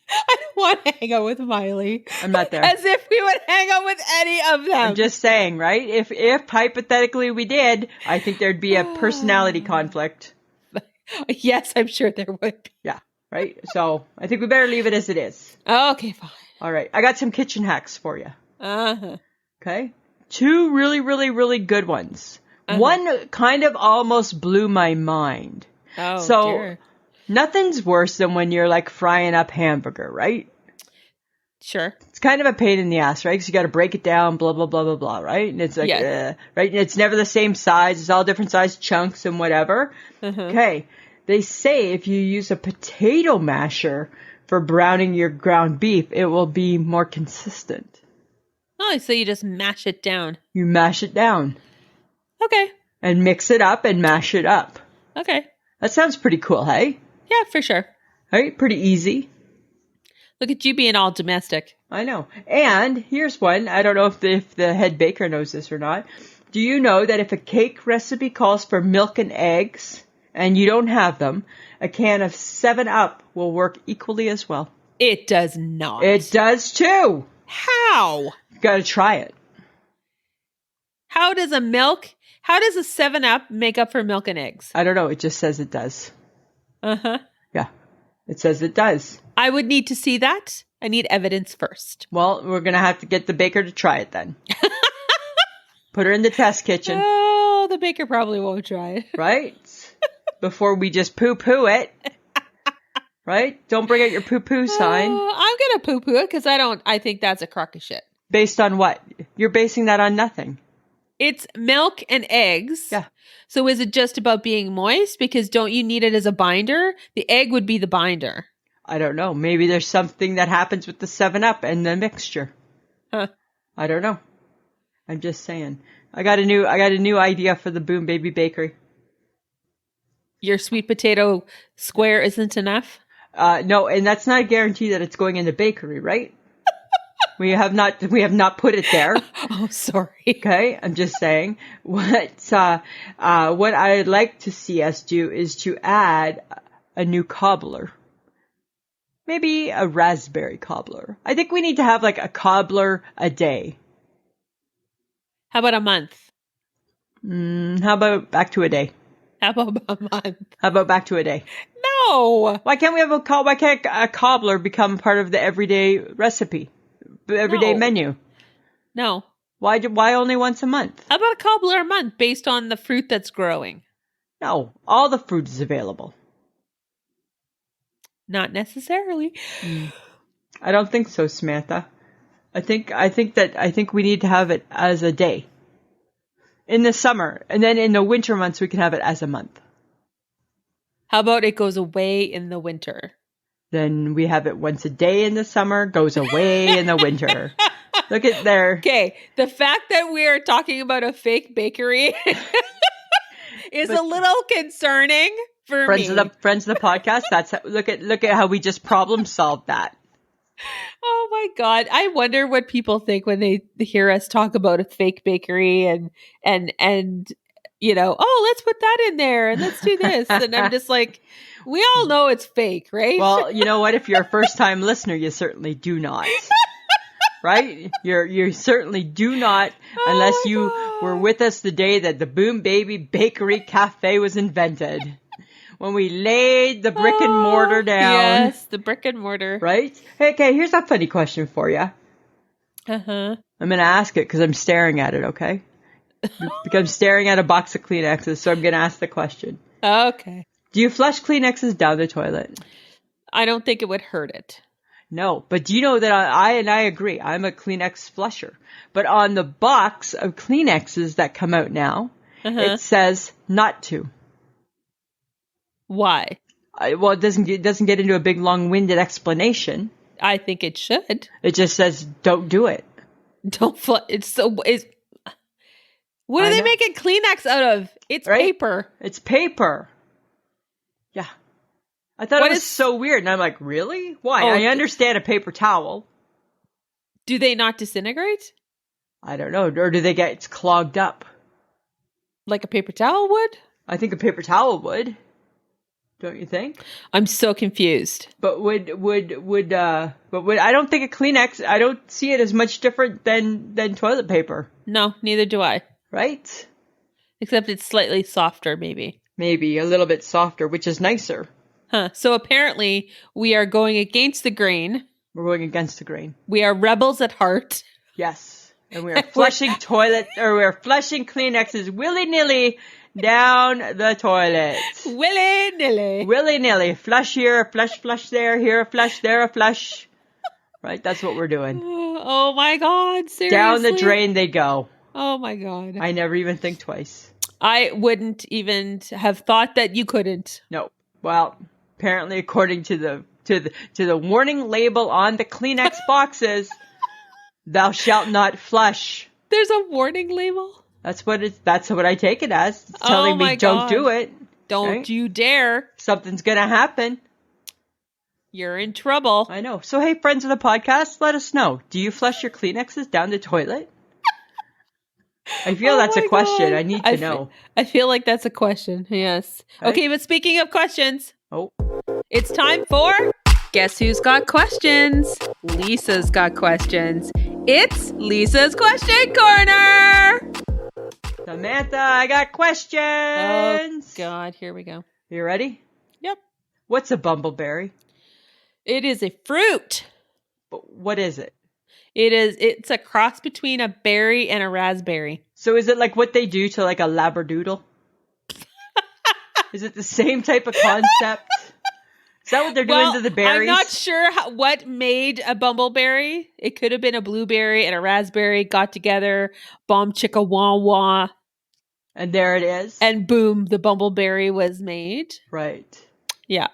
I don't want to hang out with Miley. I'm not there. As if we would hang out with any of them. I'm just saying, right? If hypothetically we did, I think there'd be a personality conflict. Yes, I'm sure there would be. Yeah, right? So I think we better leave it as it is. Okay, fine. All right. I got some kitchen hacks for you. Uh-huh. Okay? 2 really, really, really good ones. Uh-huh. One kind of almost blew my mind. Oh, so, dear. Nothing's worse than when you're like frying up hamburger, right? Sure. It's kind of a pain in the ass, right? Because you got to break it down, blah, blah, blah, blah, blah, right? And it's like, right? And it's never the same size. It's all different size chunks and whatever. Uh-huh. Okay. They say if you use a potato masher for browning your ground beef, it will be more consistent. Oh, so you just mash it down. You mash it down. Okay. And mix it up and mash it up. Okay. That sounds pretty cool, hey? Yeah, for sure. Right? Pretty easy. Look at you being all domestic. I know. And here's one. I don't know if the head baker knows this or not. Do you know that if a cake recipe calls for milk and eggs and you don't have them, a can of 7-Up will work equally as well? It does not. It does too. How? Gotta try it. How does a 7-Up make up for milk and eggs? I don't know. It just says it does. Uh-huh. Yeah. It says it does. I would need to see that. I need evidence first. Well, we're going to have to get the baker to try it then. Put her in the test kitchen. Oh, the baker probably won't try it. Right? Before we just poo-poo it. Right? Don't bring out your poo-poo sign. I'm going to poo-poo it because I think that's a crock of shit. Based on what? You're basing that on nothing. It's milk and eggs. Yeah. So is it just about being moist? Because don't you need it as a binder? The egg would be the binder. I don't know. Maybe there's something that happens with the 7-Up and the mixture. Huh. I don't know. I'm just saying. I got a new idea for the Boom Baby Bakery. Your sweet potato square isn't enough? No, and that's not a guarantee that it's going in the bakery, right? We have not put it there. Oh, sorry. Okay, I'm just saying. What I'd like to see us do is to add a new cobbler. Maybe a raspberry cobbler. I think we need to have like a cobbler a day. How about a month? How about back to a day? How about a month? How about back to a day? No. Why can't a cobbler become part of the everyday recipe? Everyday menu? No. Why only once a month? How about a cobbler a month based on the fruit that's growing? No, all the fruit is available. Not necessarily. I don't think so, Samantha. I think we need to have it as a day. In the summer, and then in the winter months we can have it as a month. How about it goes away in the winter? Then we have it once a day in the summer, goes away in the winter. Look at there. Okay, the fact that we're talking about a fake bakery is a little concerning for me. Friends of the podcast. Look at how we just problem solved that. Oh my God. I wonder what people think when they hear us talk about a fake bakery and let's put that in there and let's do this. And I'm just like, we all know it's fake, right? Well, you know what? If you're a first time listener, you certainly do not. Right? You certainly do not, unless you were with us the day that the Boom Baby Bakery Cafe was invented. When we laid the brick and mortar down. Yes, the brick and mortar. Right? Hey, okay, here's a funny question for you. Uh-huh. I'm going to ask it because I'm staring at it, okay? Because I'm staring at a box of Kleenexes, so I'm going to ask the question. Okay. Do you flush Kleenexes down the toilet? I don't think it would hurt it. No, but do you know that I agree. I'm a Kleenex flusher. But on the box of Kleenexes that come out now, it says not to. Why? Well, it doesn't get into a big long-winded explanation. I think it should. It just says don't do it. Don't flush. What are they making Kleenex out of? It's paper. It's paper. Yeah. I thought it was so weird. And I'm like, really? Why? I understand a paper towel. Do they not disintegrate? I don't know. Or do they get clogged up? Like a paper towel would? I think a paper towel would. Don't you think? I'm so confused. But would I don't think a Kleenex, I don't see it as much different than toilet paper. No, neither do I. Right? Except it's slightly softer, maybe. Maybe a little bit softer, which is nicer. Huh. So apparently we are going against the grain. We're going against the grain. We are rebels at heart. Yes. And we are flushing we're flushing Kleenexes willy-nilly down the toilet. Willy-nilly. Willy-nilly. Flush here, flush there, here a flush, there a flush. Right? That's what we're doing. Oh my God. Seriously? Down the drain they go. Oh my God. I never even think twice. I wouldn't even have thought that you couldn't. No. Well, apparently according to the warning label on the Kleenex boxes, thou shalt not flush. There's a warning label? That's what I take it as. It's telling me don't do it. Don't you dare. Something's going to happen. You're in trouble. I know. So hey, friends of the podcast, let us know. Do you flush your Kleenexes down the toilet? I feel that's a question. God. I need to know. I feel like that's a question. Yes. Okay, but speaking of questions. Oh. It's time for Guess Who's Got Questions? Lisa's got questions. It's Lisa's Question Corner. Samantha, I got questions. Oh, God. Here we go. You ready? Yep. What's a bumbleberry? It is a fruit. But what is it? It's a cross between a berry and a raspberry. So is it like what they do to like a labradoodle? Is it the same type of concept? Is that what they're doing to the berries? I'm not sure what made a bumbleberry. It could have been a blueberry and a raspberry got together. Bomb chicka wah wah. And there it is. And boom, the bumbleberry was made. Right. Yeah.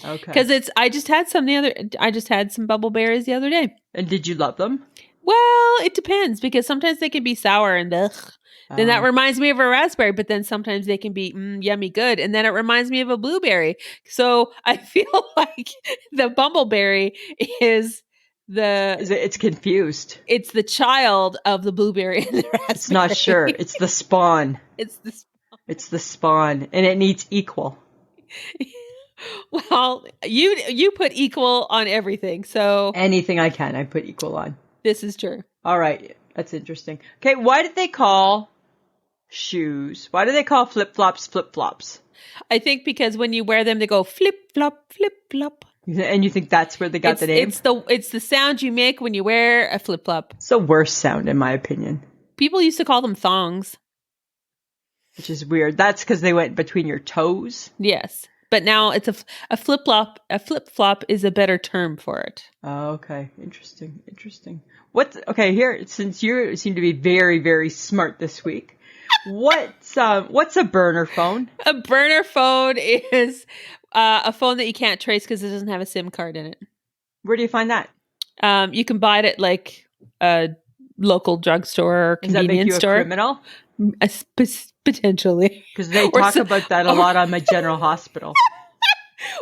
Okay. Because I just had some bumbleberries the other day. And did you love them? Well, it depends because sometimes they can be sour and ugh. Then that reminds me of a raspberry, but then sometimes they can be yummy good. And then it reminds me of a blueberry. So I feel like the bumbleberry is it's confused. It's the child of the blueberry and the raspberry. It's not sure. It's the spawn. It's the spawn. And it needs equal. Well, you put equal on everything. So anything I can, I put equal on. This is true. All right. That's interesting. Okay. Why did they call shoes? Why do they call flip-flops flip-flops? I think because when you wear them, they go flip-flop, flip-flop. And you think that's where they got the name? It's the sound you make when you wear a flip-flop. It's the worst sound, in my opinion. People used to call them thongs. Which is weird. That's because they went between your toes? Yes. But now it's a flip-flop. A flip-flop is a better term for it. Oh, okay. Interesting. Okay, here, since you seem to be very, very smart this week, what's a burner phone? A burner phone is a phone that you can't trace because it doesn't have a SIM card in it. Where do you find that? You can buy it at like a local drugstore or convenience store. Does that make you a criminal? Potentially. Because they talk about that a lot on my General Hospital.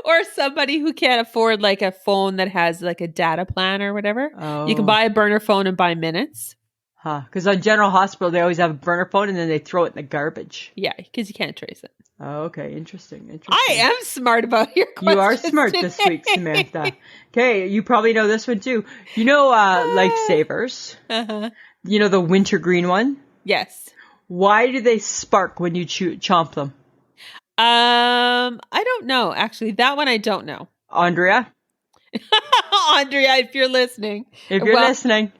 Or somebody who can't afford like a phone that has like a data plan or whatever. Oh. You can buy a burner phone and buy minutes. Huh. Because on General Hospital, they always have a burner phone and then they throw it in the garbage. Yeah, because you can't trace it. Oh, okay. Interesting. I am smart about your questions. You are smart today. This week, Samantha. Okay, you probably know this one too. You know Lifesavers? Uh-huh. You know the wintergreen one? Yes. Why do they spark when you chomp them? I don't know. Actually, that one I don't know. Andrea? Andrea, if you're listening. If you're listening.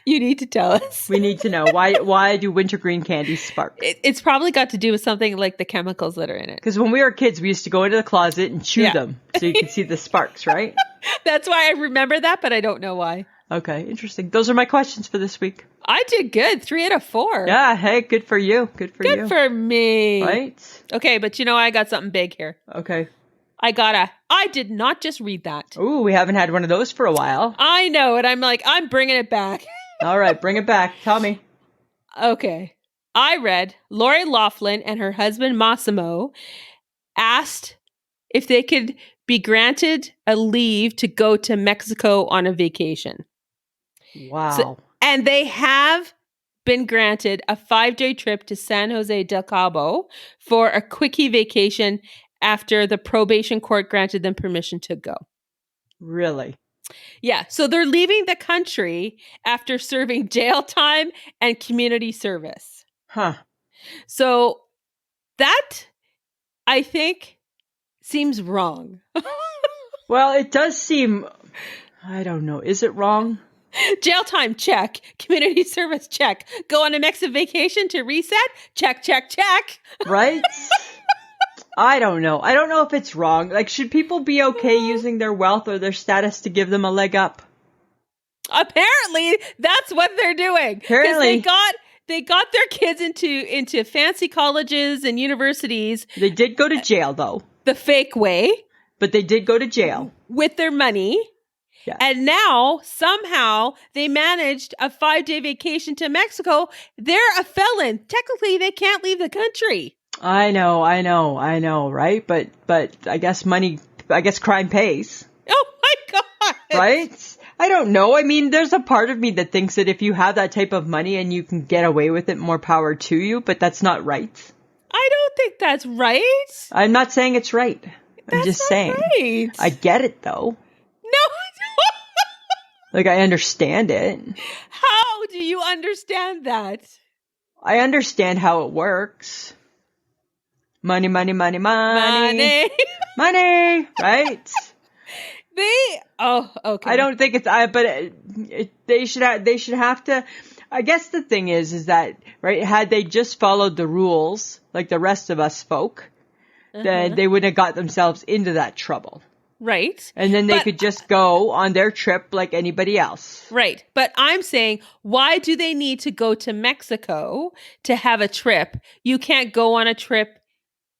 You need to tell us. We need to know. Why do wintergreen candies spark? It's probably got to do with something like the chemicals that are in it. Because when we were kids, we used to go into the closet and chew them so you could see the sparks, right? That's why I remember that, but I don't know why. Okay, interesting. Those are my questions for this week. I did good. 3 out of 4. Yeah, hey, good for you. Good for you. Good for me. Right? Okay, but I got something big here. Okay. I did not just read that. Ooh, we haven't had one of those for a while. I know, and I'm bringing it back. All right, bring it back. Tell me. Okay. I read Lori Loughlin and her husband Massimo asked if they could be granted a leave to go to Mexico on a vacation. Wow. And they have been granted a 5-day trip to San Jose del Cabo for a quickie vacation after the probation court granted them permission to go. Really? Yeah. So they're leaving the country after serving jail time and community service. Huh. So that, I think, seems wrong. Well, it does seem, I don't know. Is it wrong? Jail time, check. Community service, check. Go on a Mexican vacation to reset? Check, check, check. Right? I don't know. I don't know if it's wrong. Like, should people be okay using their wealth or their status to give them a leg up? Apparently, that's what they're doing. Apparently. They got their kids into fancy colleges and universities. They did go to jail, though. The fake way. But they did go to jail. With their money. Yeah. And now, somehow, they managed a 5-day vacation to Mexico. They're a felon. Technically, they can't leave the country. I know, right? But I guess crime pays. Oh my God. Right? I don't know. I mean, there's a part of me that thinks that if you have that type of money and you can get away with it, more power to you, but that's not right. I don't think that's right. I'm not saying it's right. I'm just saying. Right. I get it, though. No. Like, I understand it. How do you understand that? I understand how it works. Money. Money, right? Okay. I don't think they should have to, I guess the thing is that, right, had they just followed the rules like the rest of us folk, then they wouldn't have got themselves into that trouble. Right. And then they could just go on their trip like anybody else. Right. But I'm saying, why do they need to go to Mexico to have a trip? You can't go on a trip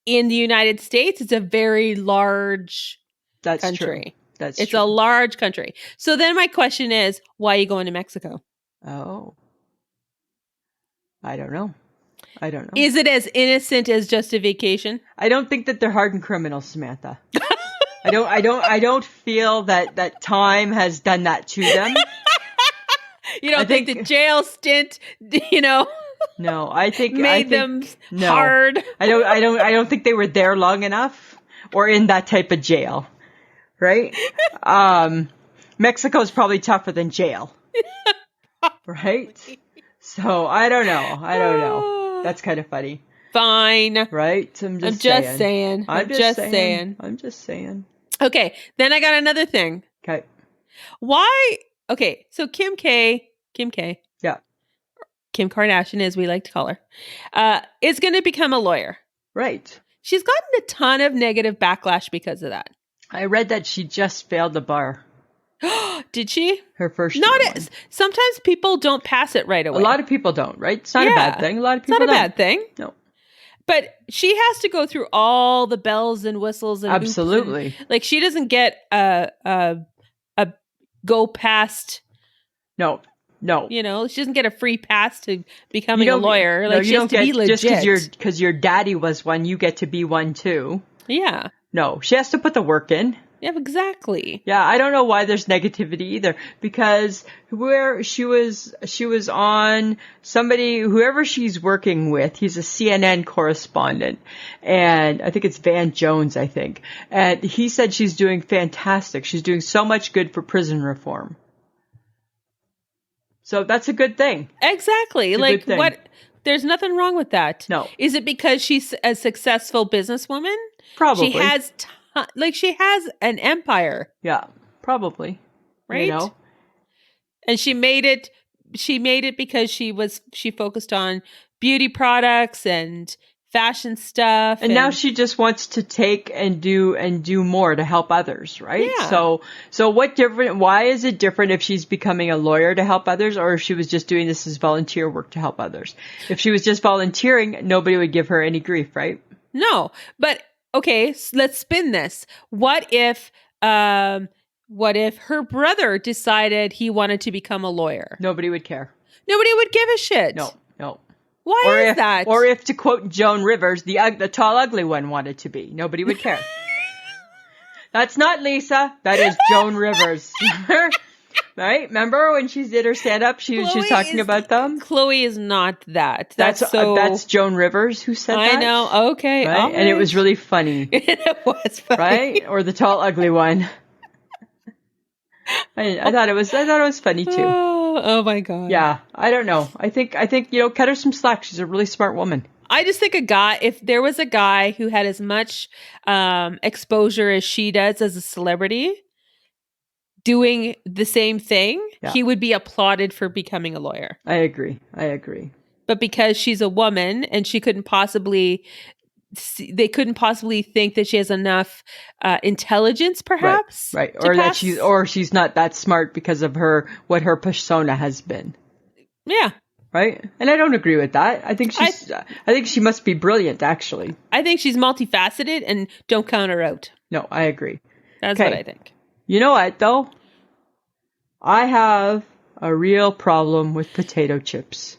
in the United States. It's a very large country. True. It's a large country. So then my question is, why are you going to Mexico? Oh. I don't know. Is it as innocent as just a vacation? I don't think that they're hardened criminals, Samantha. I don't feel that time has done that to them. You don't think the jail stint, No, I think made them hard. I don't think they were there long enough or in that type of jail. Right? Mexico's probably tougher than jail. Right? So I don't know. That's kind of funny. Fine. Right? I'm just saying. I'm just saying. Okay. Then I got another thing. Okay. Why? Okay. So Kim K. Yeah. Kim Kardashian, as we like to call her, is going to become a lawyer. Right. She's gotten a ton of negative backlash because of that. I read that she just failed the bar. Did she? Her first one. Sometimes people don't pass it right away. A lot of people don't, right? It's not a bad thing. A lot of people don't. It's not a bad thing. No. But she has to go through all the bells and whistles and absolutely. Like she doesn't get a go past. No. She doesn't get a free pass to becoming a lawyer. Like she has to be legit. Just because your daddy was one, you get to be one too. Yeah. No, she has to put the work in. Yeah, exactly. Yeah, I don't know why there's negativity either, because where she was on whoever she's working with, he's a CNN correspondent, and I think it's Van Jones, and he said she's doing fantastic. She's doing so much good for prison reform. So that's a good thing. Exactly. Like what? There's nothing wrong with that. No. Is it because she's a successful businesswoman? Probably. She has she has an empire. Yeah, probably. Right? And she made it because she focused on beauty products and fashion stuff. And now she just wants to take and do more to help others, right? Yeah. So why is it different if she's becoming a lawyer to help others, or if she was just doing this as volunteer work to help others? If she was just volunteering, nobody would give her any grief, right? No, but okay, let's spin this. What if her brother decided he wanted to become a lawyer? Nobody would care. Nobody would give a shit. No. Why is that? Or if, to quote Joan Rivers, the tall, ugly one wanted to be. Nobody would care. That's not Lisa. That is Joan Rivers. Right? Remember when she did her stand-up? She was talking about them? Chloe is not that. That's Joan Rivers who said that. I know. Okay. Right? And it was really funny. It was funny. Right? Or the tall, ugly one. I thought it was funny too. Oh my God. Yeah. I don't know. I think, cut her some slack. She's a really smart woman. I just think if there was a guy who had as much exposure as she does as a celebrity doing the same thing, he would be applauded for becoming a lawyer. I agree. But because she's a woman and they couldn't possibly think that she has enough intelligence, perhaps. Right. Or she's not that smart because of what her persona has been. Yeah. Right? And I don't agree with that. I think she must be brilliant, actually. I think she's multifaceted, and don't count her out. No, I agree. That's what I think. You know what, though? I have a real problem with potato chips.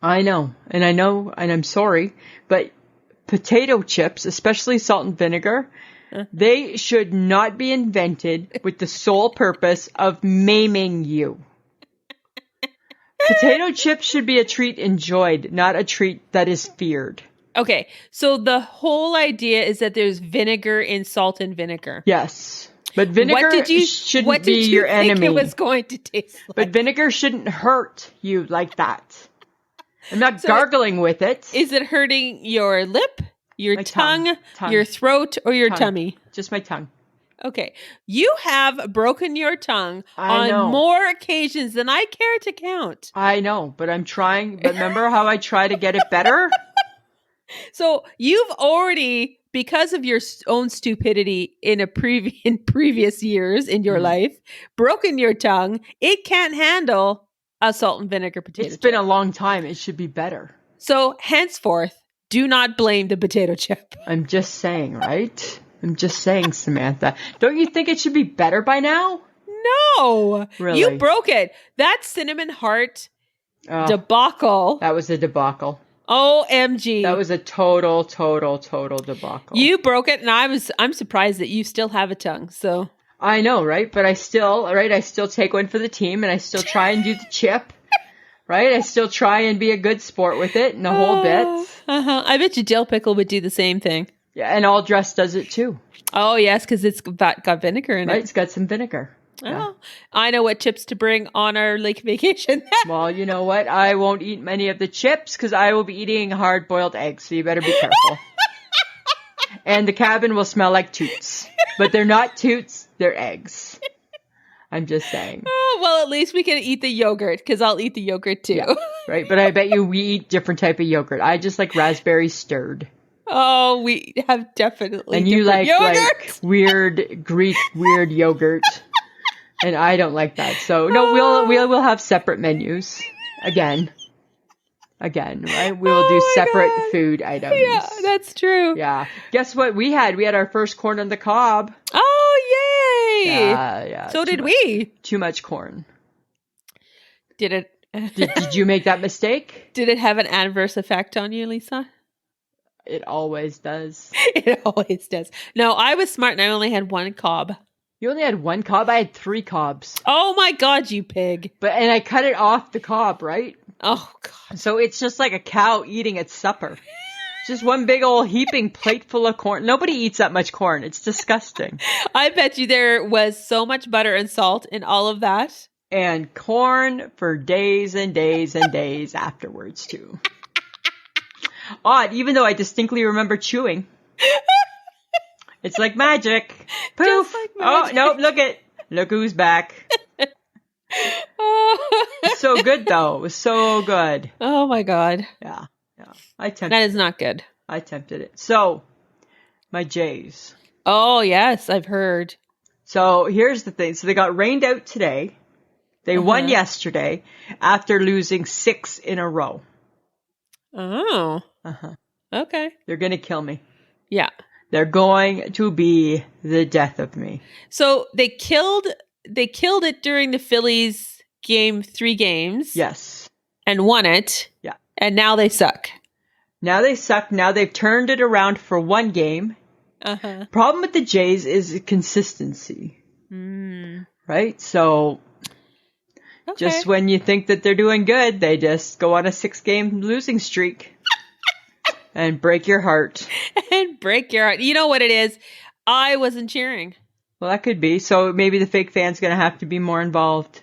I know, and I'm sorry, but potato chips, especially salt and vinegar, they should not be invented with the sole purpose of maiming you. Potato chips should be a treat enjoyed, not a treat that is feared. Okay, so the whole idea is that there's vinegar in salt and vinegar. Yes, but vinegar shouldn't be your enemy. What did you think it was going to taste like? But vinegar shouldn't hurt you like that. I'm not gargling with it. Is it hurting your lip, your tongue, your throat, or your tummy? Just my tongue. Okay. You have broken your tongue on more occasions than I care to count. I know, but I'm trying. But remember how I try to get it better? So you've already, because of your own stupidity in previous years in your life, broken your tongue. It can't handle a salt and vinegar potato chip. It's been a long time. It should be better. So henceforth, do not blame the potato chip. I'm just saying, right? I'm just saying, Samantha. Don't you think it should be better by now? No. Really? You broke it. That cinnamon heart debacle. That was a debacle. OMG. That was a total debacle. You broke it, and I'm surprised that you still have a tongue. So I know, right? But I still take one for the team, and I still try and do the chip. Right? I still try and be a good sport with it and the whole bit. I bet you Dill Pickle would do the same thing. Yeah, and All Dressed does it too. Oh, yes, because it's got vinegar in it. Right, it's got some vinegar. Oh, I know what chips to bring on our lake vacation. Well, you know what? I won't eat many of the chips because I will be eating hard-boiled eggs, so you better be careful. And the cabin will smell like toots. But they're not toots, they're eggs. I'm just saying. Oh, well, at least we can eat the yogurt, because I'll eat the yogurt too. Yeah, right, but I bet you we eat different type of yogurt. I just like raspberry stirred. Oh, we have definitely and you like weird Greek yogurt, and I don't like that. So no, we'll have separate menus again, right? We will do separate food items. Yeah, that's true. Yeah. Guess what we had? We had our first corn on the cob. Oh, yay! Yeah. So did we. Too much corn. Did it? Did you make that mistake? Did it have an adverse effect on you, Lisa? It always does. It always does. No, I was smart and I only had one cob. You only had one cob? I had 3 cobs. Oh my God, you pig. And I cut it off the cob, right? Oh God. So it's just like a cow eating its supper. Just one big old heaping plate full of corn. Nobody eats that much corn. It's disgusting. I bet you there was so much butter and salt in all of that. And corn for days and days and days afterwards, too. Odd, even though I distinctly remember chewing. It's like magic. Poof. Like magic. Oh, nope, look who's back. It's so good, though. It was so good. Oh, my God. Yeah. That is not good. I tempted it. So, my Jays. Oh, yes, I've heard. So, here's the thing. So, they got rained out today. They won yesterday after losing 6 in a row. Oh. Okay. They're going to kill me. Yeah. They're going to be the death of me. So they killed it during the Phillies game, 3 games. Yes. And won it. Yeah. And now they suck. Now they've turned it around for 1 game. Problem with the Jays is consistency. right? So just when you think that they're doing good, they just go on a 6-game losing streak and break your heart. And break your heart. You know what it is? I wasn't cheering. Well, that could be. So maybe the fake fan's going to have to be more involved.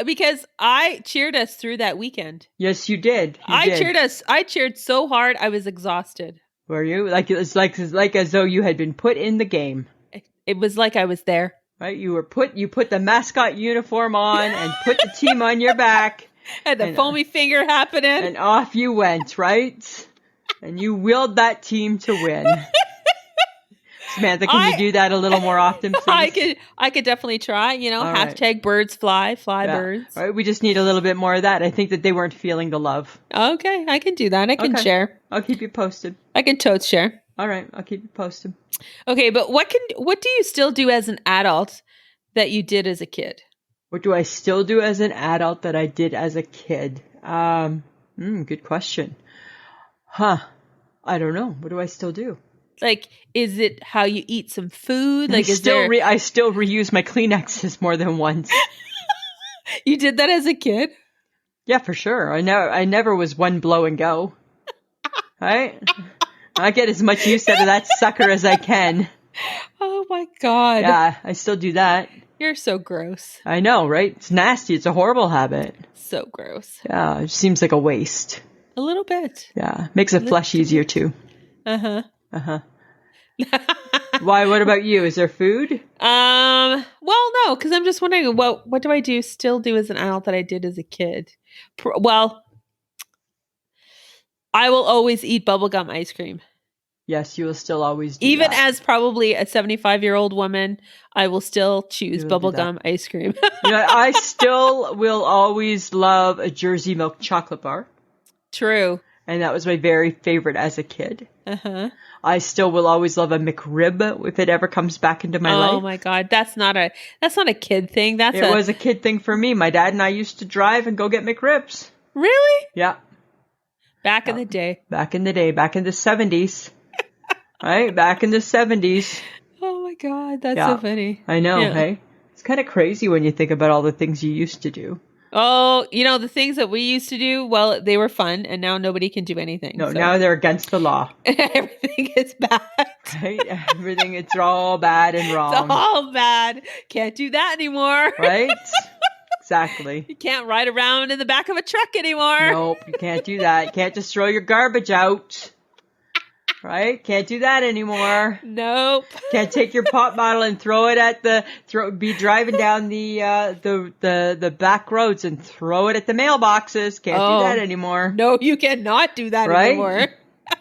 Because I cheered us through that weekend. Yes, you did. I cheered so hard I was exhausted. Were you? Like it was like as though you had been put in the game. It was like I was there. Right? You put the mascot uniform on and put the team on your back. And the foamy finger happening. And off you went, right? And you willed that team to win. Samantha, can you do that a little more often, please? I could definitely try. Hashtag birds fly birds. All right, we just need a little bit more of that. I think that they weren't feeling the love. Okay, I can do that. I can share. I'll keep you posted. I can totes share. All right, I'll keep you posted. Okay, but what do you still do as an adult that you did as a kid? What do I still do as an adult that I did as a kid? Good question. I don't know. What do I still do? Like, is it how you eat some food? Like, I still reuse my Kleenexes more than once. You did that as a kid? Yeah, for sure. I never was one blow and go. Right? I get as much use out of that sucker as I can. Oh my God. Yeah, I still do that. You're so gross. I know, right? It's nasty. It's a horrible habit. So gross. Yeah, it seems like a waste. A little bit. Yeah, makes it flush easier too. Why? What about you? Is there food? Well, no, because I'm just wondering what do I still do as an adult that I did as a kid? Well, I will always eat bubblegum ice cream. Yes, you will still always do Even that. As probably a 75-year-old woman, I will still choose bubblegum ice cream. I still will always love a Jersey milk chocolate bar. True. And that was my very favorite as a kid. I still will always love a McRib if it ever comes back into my life. Oh my God. That's not a kid thing. It was a kid thing for me. My dad and I used to drive and go get McRibs. Really? Yeah. Back in the day. Back in the 70s. Right? Back in the 70s. Oh my God. That's so funny. I know, hey? It's kind of crazy when you think about all the things you used to do. Oh, the things that we used to do, well, they were fun, and now nobody can do anything. No, now they're against the law. Everything is bad. Right? Everything, it's all bad and wrong. It's all bad. Can't do that anymore. Right? Exactly. You can't ride around in the back of a truck anymore. Nope, you can't do that. You can't just throw your garbage out. Right? Can't do that anymore. Nope. Can't take your pop bottle and throw it at be driving down the back roads and throw it at the mailboxes. Can't do that anymore. No, you cannot do that anymore.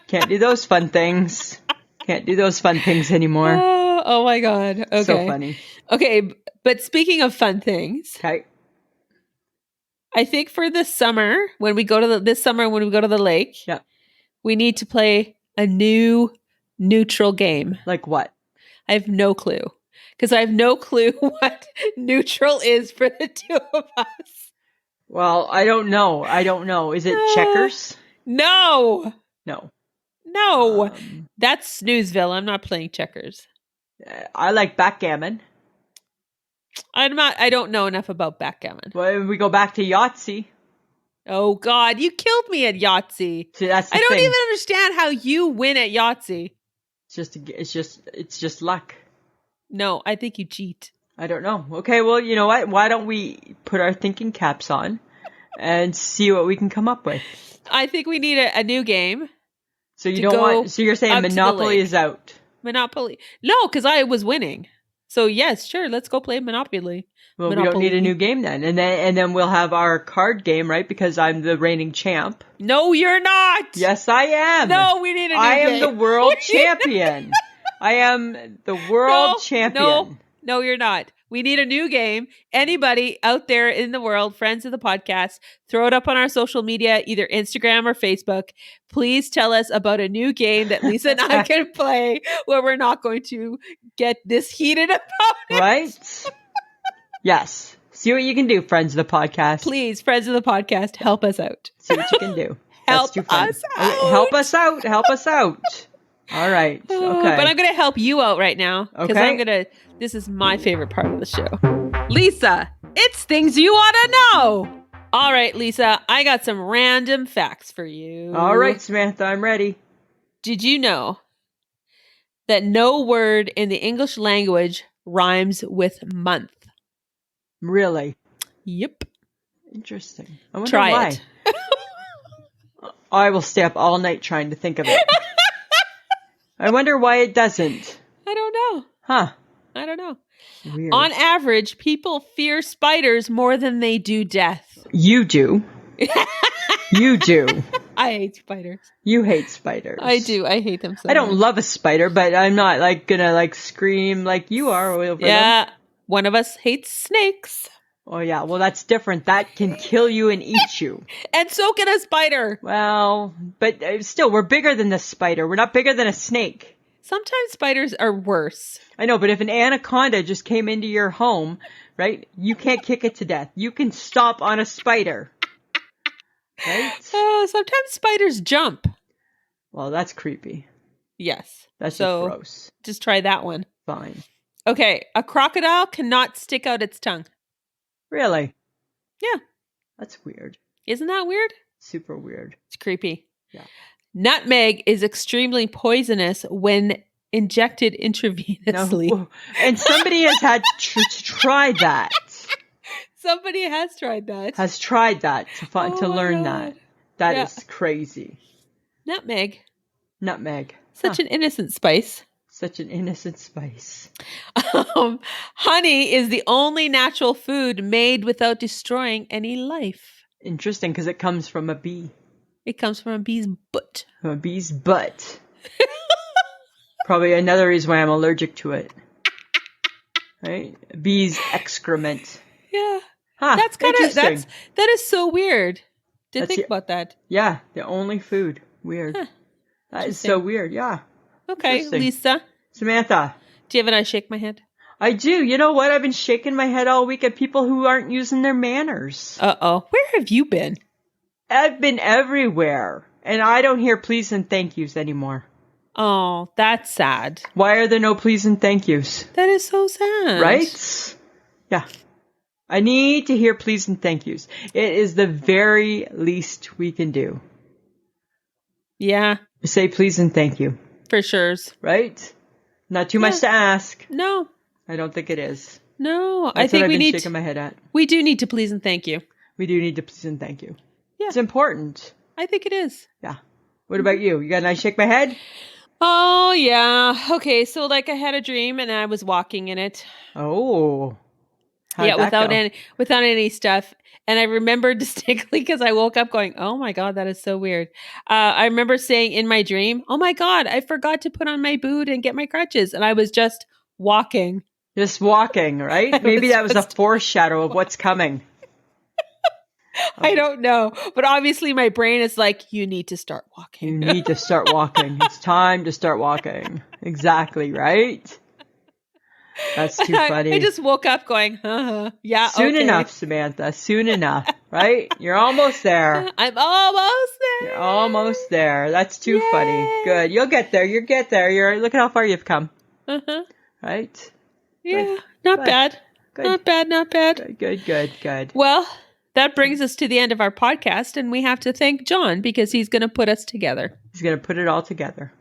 Can't do those fun things. Can't do those fun things anymore. Oh my God. Okay. So funny. Okay, but speaking of fun things. Okay. I think for this summer, when we go to the lake, we need to play a new neutral game. Like what? I have no clue. Because I have no clue what neutral is for the two of us. Well, I don't know. Is it checkers? No. No. That's Snoozeville. I'm not playing checkers. I like backgammon. I don't know enough about backgammon. Well, we go back to Yahtzee. Oh God, you killed me at Yahtzee. See, that's the I don't thing. even understand how you win at Yahtzee. It's just luck. No, I think you cheat. I don't know. Okay, well, you know what? Why don't we put our thinking caps on and see what we can come up with? I think we need a new game. So you're saying Monopoly is out? Monopoly. No, because I was winning. So yes, sure, let's go play Monopoly. Well, we don't need a new game then. And then we'll have our card game, right? Because I'm the reigning champ. No, you're not. Yes, I am. No, we need a new game. I am the world champion. I am the world champion. No, you're not. We need a new game. Anybody out there in the world, friends of the podcast, throw it up on our social media, either Instagram or Facebook. Please tell us about a new game that Lisa and I can play where we're not going to get this heated about it. Right? Yes. See what you can do, friends of the podcast. Please, friends of the podcast, help us out. See what you can do. Help us out. Help us out. Help us out. All right. Okay. But I'm going to help you out right now. Because Okay. this is my favorite part of the show. Lisa, it's things you ought to know. All right, Lisa, I got some random facts for you. All right, Samantha, I'm ready. Did you know that no word in the English language rhymes with month? Really? Yep. Interesting. I wonder Try why. it. I will stay up all night trying to think of it. I wonder why it doesn't. I don't know. Huh. I don't know. Weird. On average, people fear spiders more than they do death. You do. You do. I hate spiders. You hate spiders. I do. I hate them so I don't much. love a spider, but I'm not like gonna like scream like you are over them. One of us hates snakes. Oh yeah, well that's different. That can kill you and eat you. And so can a spider. Well, but still, we're bigger than the spider. We're not bigger than a snake. Sometimes spiders are worse. I know, but if an anaconda just came into your home, right, you can't kick it to death. You can stomp on a spider. Right? Sometimes spiders jump. Well, that's creepy. Yes. That's just gross. Just try that one. Fine. Okay. A crocodile cannot stick out its tongue. Really? Yeah. That's weird. Isn't that weird? Super weird. It's creepy. Yeah. Nutmeg is extremely poisonous when injected intravenously. No. And somebody has had to try that. Somebody has tried that. Has tried that to learn God. that. That is crazy. Nutmeg. Nutmeg. Such an innocent spice. Such an innocent spice. Honey is the only natural food made without destroying any life. Interesting, because it comes from a bee. It comes from a bee's butt. From a bee's butt. Probably another reason why I'm allergic to it. Right? Bee's excrement. Yeah. Huh, that's kind of that is so weird to think about that. Yeah, the only food. Weird. Huh. That is so weird. Yeah. Okay, Lisa. Samantha. Do you have an I shake my head? I do. You know what? I've been shaking my head all week at people who aren't using their manners. Uh-oh. Where have you been? I've been everywhere. And I don't hear please and thank yous anymore. Oh, that's sad. Why are there no please and thank yous? That is so sad. Right? Yeah. I need to hear please and thank yous. It is the very least we can do. Yeah. Say please and thank you. For sure. Right? Not too much to ask. No. I don't think it is. No. That's I think what I've we been need shaking my head at. We do need to please and thank you. We do need to please and thank you. Yeah. It's important. I think it is. Yeah. What about you? You got a nice shake my head? Oh, yeah. Okay, so like I had a dream and I was walking in it. Oh. Yeah, without any stuff. And I remember distinctly because I woke up going, oh my God, that is so weird. I remember saying in my dream, oh my God, I forgot to put on my boot and get my crutches. And I was just walking. Just walking, right? Maybe that was a foreshadow of what's coming. I don't know. But obviously my brain is like, you need to start walking. You need to start walking. It's time to start walking. Exactly, right? That's too funny. I just woke up going, yeah, Soon enough, Samantha. Soon enough, right? You're almost there. I'm almost there. You're almost there. That's too funny. Good. You'll get there. You'll get there. Look at how far you've come. Right? Yeah. Good. Not bad. Good. Not bad. Good. Well, that brings us to the end of our podcast, and we have to thank John because he's going to put us together. He's going to put it all together.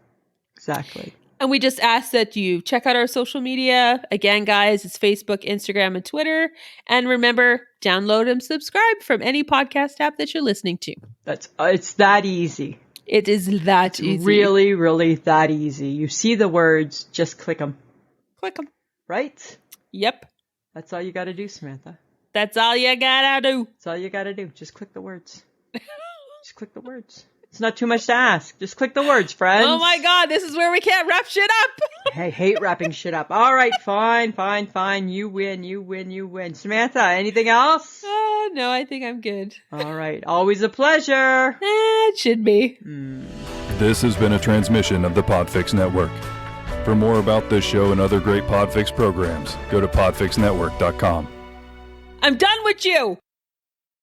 Exactly. And we just ask that you check out our social media. Again, guys, it's Facebook, Instagram, and Twitter. And remember, download and subscribe from any podcast app that you're listening to. It's that easy. It is that easy. Really, really that easy. You see the words, just click them. Click them. Right? Yep. That's all you got to do, Samantha. That's all you got to do. That's all you got to do. Just click the words. Just click the words. It's not too much to ask. Just click the words, friends. Oh my God, this is where we can't wrap shit up. I hate wrapping shit up. All right, fine. You win. Samantha, anything else? No, I think I'm good. All right. Always a pleasure. It should be. This has been a transmission of the Podfix Network. For more about this show and other great Podfix programs, go to podfixnetwork.com. I'm done with you.